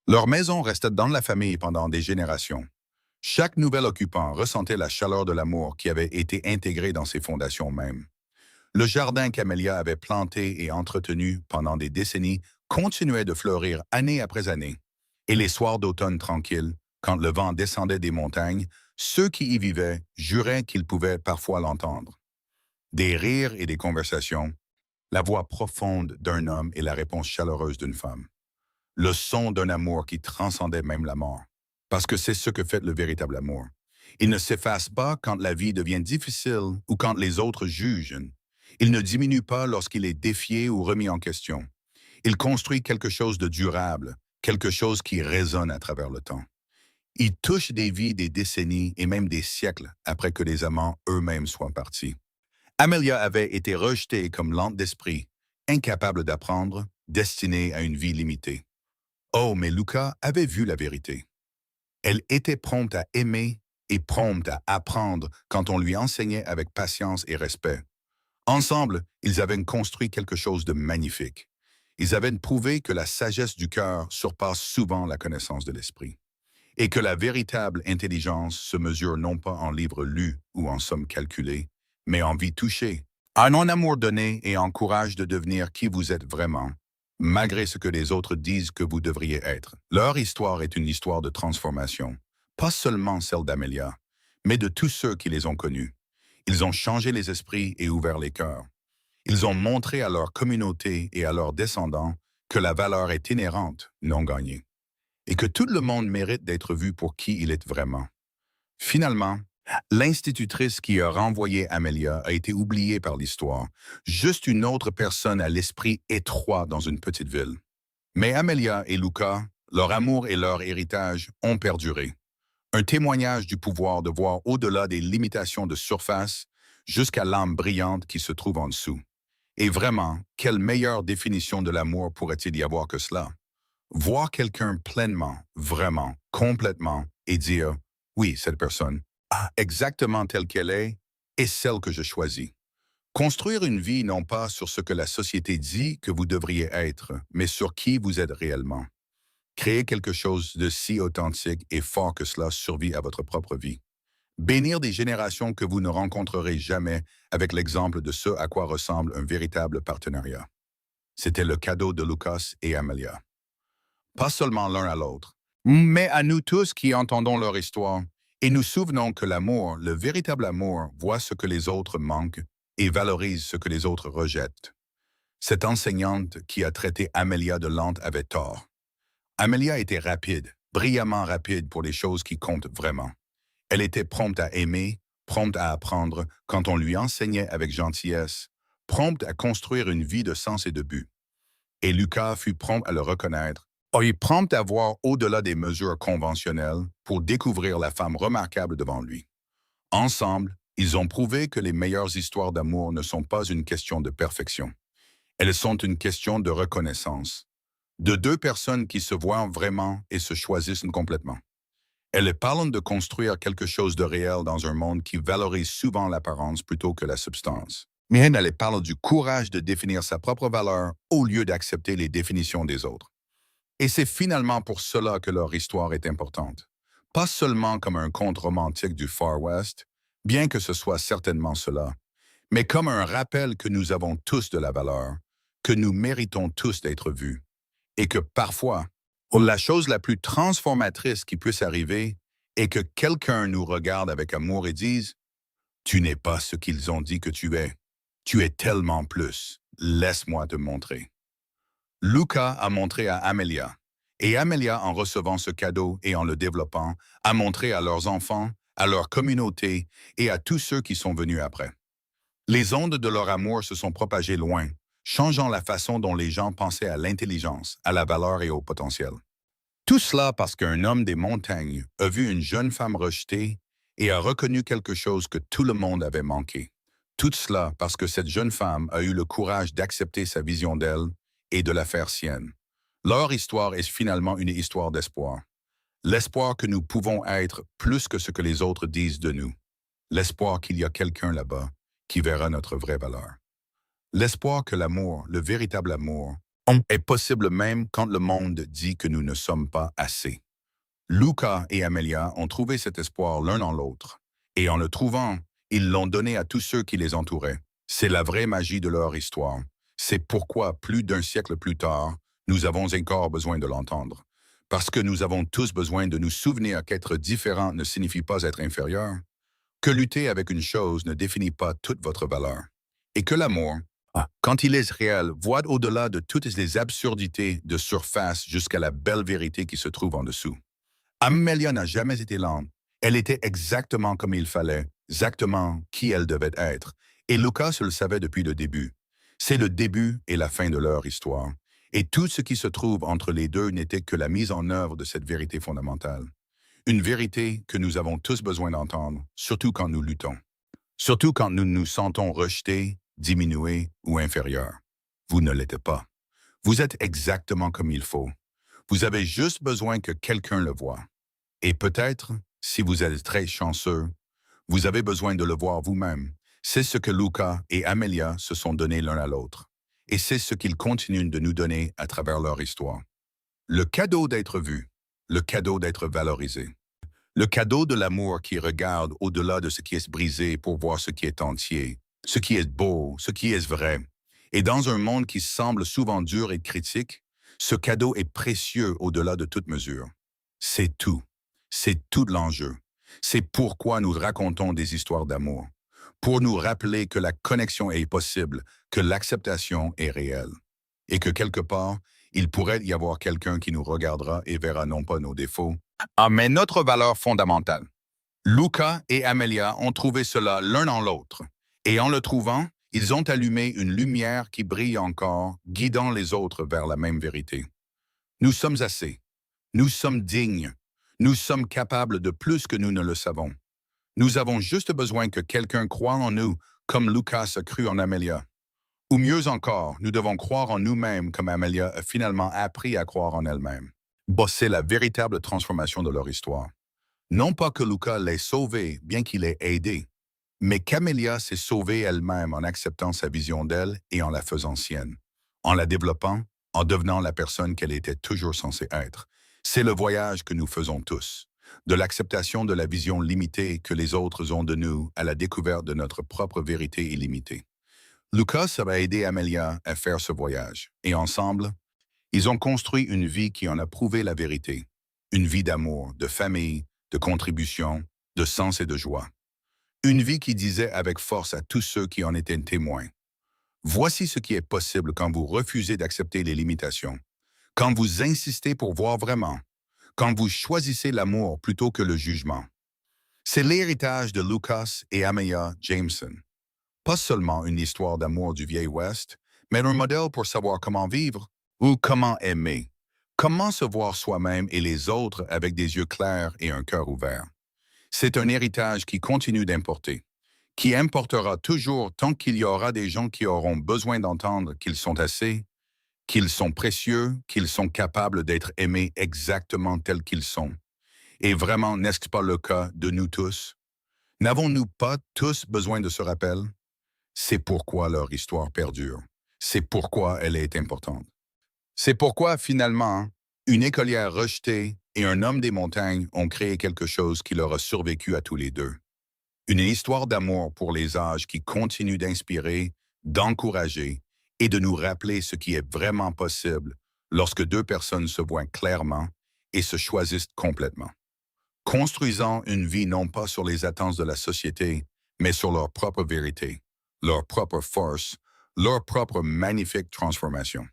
Leur maison restait dans la famille pendant des générations. Chaque nouvel occupant ressentait la chaleur de l'amour qui avait été intégré dans ses fondations mêmes. Le jardin qu'Amelia avait planté et entretenu pendant des décennies continuait de fleurir année après année. Et les soirs d'automne tranquilles, quand le vent descendait des montagnes, ceux qui y vivaient juraient qu'ils pouvaient parfois l'entendre. Des rires et des conversations, la voix profonde d'un homme et la réponse chaleureuse d'une femme. Le son d'un amour qui transcendait même la mort. Parce que c'est ce que fait le véritable amour. Il ne s'efface pas quand la vie devient difficile ou quand les autres jugent. Il ne diminue pas lorsqu'il est défié ou remis en question. Il construit quelque chose de durable, quelque chose qui résonne à travers le temps. Il touche des vies, des décennies et même des siècles après que les amants eux-mêmes soient partis. Amelia avait été rejetée comme lente d'esprit, incapable d'apprendre, destinée à une vie limitée. Oh, mais Luca avait vu la vérité. Elle était prompte à aimer et prompte à apprendre quand on lui enseignait avec patience et respect. Ensemble, ils avaient construit quelque chose de magnifique. Ils avaient prouvé que la sagesse du cœur surpasse souvent la connaissance de l'esprit, et que la véritable intelligence se mesure non pas en livres lus ou en sommes calculées, mais en vie touchée, en un amour donné et en courage de devenir qui vous êtes vraiment. malgré ce que les autres disent que vous devriez être. Leur histoire est une histoire de transformation, pas seulement celle d'Amelia, mais de tous ceux qui les ont connus. Ils ont changé les esprits et ouvert les cœurs. Ils ont montré à leur communauté et à leurs descendants que la valeur est inhérente, non gagnée, et que tout le monde mérite d'être vu pour qui il est vraiment. Finalement, l'institutrice qui a renvoyé Amelia a été oubliée par l'histoire, juste une autre personne à l'esprit étroit dans une petite ville. Mais Amelia et Luca, leur amour et leur héritage ont perduré. Un témoignage du pouvoir de voir au-delà des limitations de surface jusqu'à l'âme brillante qui se trouve en dessous. Et vraiment, quelle meilleure définition de l'amour pourrait-il y avoir que cela? Voir quelqu'un pleinement, vraiment, complètement, et dire « Oui, cette personne, exactement telle qu'elle est celle que je choisis. » Construire une vie non pas sur ce que la société dit que vous devriez être, mais sur qui vous êtes réellement. Créer quelque chose de si authentique et fort que cela survit à votre propre vie. Bénir des générations que vous ne rencontrerez jamais avec l'exemple de ce à quoi ressemble un véritable partenariat. C'était le cadeau de Lucas et Amelia. Pas seulement l'un à l'autre, mais à nous tous qui entendons leur histoire et nous souvenons que l'amour, le véritable amour, voit ce que les autres manquent et valorise ce que les autres rejettent. Cette enseignante qui a traité Amelia de lente avait tort. Amelia était rapide, brillamment rapide pour les choses qui comptent vraiment. Elle était prompte à aimer, prompte à apprendre quand on lui enseignait avec gentillesse, prompte à construire une vie de sens et de but. Et Lucas fut prompt à le reconnaître, et prompt à voir au-delà des mesures conventionnelles pour découvrir la femme remarquable devant lui. Ensemble, ils ont prouvé que les meilleures histoires d'amour ne sont pas une question de perfection. Elles sont une question de reconnaissance, de deux personnes qui se voient vraiment et se choisissent complètement. Elles parlent de construire quelque chose de réel dans un monde qui valorise souvent l'apparence plutôt que la substance. Mais elles parlent du courage de définir sa propre valeur au lieu d'accepter les définitions des autres. Et c'est finalement pour cela que leur histoire est importante. Pas seulement comme un conte romantique du Far West, bien que ce soit certainement cela, mais comme un rappel que nous avons tous de la valeur, que nous méritons tous d'être vus, et que parfois, la chose la plus transformatrice qui puisse arriver est que quelqu'un nous regarde avec amour et dise « Tu n'es pas ce qu'ils ont dit que tu es. Tu es tellement plus. Laisse-moi te montrer. » Luca a montré à Amelia, et Amelia, en recevant ce cadeau et en le développant, a montré à leurs enfants, à leur communauté et à tous ceux qui sont venus après. Les ondes de leur amour se sont propagées loin, changeant la façon dont les gens pensaient à l'intelligence, à la valeur et au potentiel. Tout cela parce qu'un homme des montagnes a vu une jeune femme rejetée et a reconnu quelque chose que tout le monde avait manqué. Tout cela parce que cette jeune femme a eu le courage d'accepter sa vision d'elle et de la faire sienne. Leur histoire est finalement une histoire d'espoir. L'espoir que nous pouvons être plus que ce que les autres disent de nous. L'espoir qu'il y a quelqu'un là-bas qui verra notre vraie valeur. L'espoir que l'amour, le véritable amour, est possible même quand le monde dit que nous ne sommes pas assez. Luca et Amelia ont trouvé cet espoir l'un dans l'autre, et en le trouvant, ils l'ont donné à tous ceux qui les entouraient. C'est la vraie magie de leur histoire. C'est pourquoi, plus d'un siècle plus tard, nous avons encore besoin de l'entendre. Parce que nous avons tous besoin de nous souvenir qu'être différent ne signifie pas être inférieur, que lutter avec une chose ne définit pas toute votre valeur, et que l'amour, quand il est réel, voit au-delà de toutes les absurdités de surface jusqu'à la belle vérité qui se trouve en dessous. Amelia n'a jamais été lente. Elle était exactement comme il fallait, exactement qui elle devait être. Et Lucas le savait depuis le début. C'est le début et la fin de leur histoire. Et tout ce qui se trouve entre les deux n'était que la mise en œuvre de cette vérité fondamentale. Une vérité que nous avons tous besoin d'entendre, surtout quand nous luttons. Surtout quand nous nous sentons rejetés, diminués ou inférieurs. Vous ne l'êtes pas. Vous êtes exactement comme il faut. Vous avez juste besoin que quelqu'un le voie. Et peut-être, si vous êtes très chanceux, vous avez besoin de le voir vous-même. C'est ce que Luca et Amelia se sont donnés l'un à l'autre. Et c'est ce qu'ils continuent de nous donner à travers leur histoire. Le cadeau d'être vu, le cadeau d'être valorisé. Le cadeau de l'amour qui regarde au-delà de ce qui est brisé pour voir ce qui est entier, ce qui est beau, ce qui est vrai. Et dans un monde qui semble souvent dur et critique, ce cadeau est précieux au-delà de toute mesure. C'est tout. C'est tout l'enjeu. C'est pourquoi nous racontons des histoires d'amour. Pour nous rappeler que la connexion est possible, que l'acceptation est réelle. Et que quelque part, il pourrait y avoir quelqu'un qui nous regardera et verra non pas nos défauts, mais notre valeur fondamentale. Luca et Amelia ont trouvé cela l'un en l'autre. Et en le trouvant, ils ont allumé une lumière qui brille encore, guidant les autres vers la même vérité. Nous sommes assez. Nous sommes dignes. Nous sommes capables de plus que nous ne le savons. Nous avons juste besoin que quelqu'un croie en nous, comme Lucas a cru en Amelia. Ou mieux encore, nous devons croire en nous-mêmes comme Amelia a finalement appris à croire en elle-même. C'est la véritable transformation de leur histoire. Non pas que Luca l'ait sauvée, bien qu'il l'ait aidée, mais qu'Amelia s'est sauvée elle-même en acceptant sa vision d'elle et en la faisant sienne, en la développant, en devenant la personne qu'elle était toujours censée être. C'est le voyage que nous faisons tous, de l'acceptation de la vision limitée que les autres ont de nous à la découverte de notre propre vérité illimitée. Lucas a aidé Amelia à faire ce voyage, et ensemble, ils ont construit une vie qui en a prouvé la vérité, une vie d'amour, de famille, de contribution, de sens et de joie. Une vie qui disait avec force à tous ceux qui en étaient témoins. Voici ce qui est possible quand vous refusez d'accepter les limitations, quand vous insistez pour voir vraiment, quand vous choisissez l'amour plutôt que le jugement. C'est l'héritage de Lucas et Amelia Jameson. Pas seulement une histoire d'amour du vieil Ouest, mais un modèle pour savoir comment vivre ou comment aimer, comment se voir soi-même et les autres avec des yeux clairs et un cœur ouvert. C'est un héritage qui continue d'importer, qui importera toujours tant qu'il y aura des gens qui auront besoin d'entendre qu'ils sont assez, qu'ils sont précieux, qu'ils sont capables d'être aimés exactement tels qu'ils sont. Et vraiment, n'est-ce pas le cas de nous tous? N'avons-nous pas tous besoin de ce rappel? C'est pourquoi leur histoire perdure. C'est pourquoi elle est importante. C'est pourquoi, finalement, une écolière rejetée et un homme des montagnes ont créé quelque chose qui leur a survécu à tous les deux. Une histoire d'amour pour les âges qui continue d'inspirer, d'encourager et de nous rappeler ce qui est vraiment possible lorsque deux personnes se voient clairement et se choisissent complètement. Construisant une vie non pas sur les attentes de la société, mais sur leur propre vérité, leur propre force, leur propre magnifique transformation.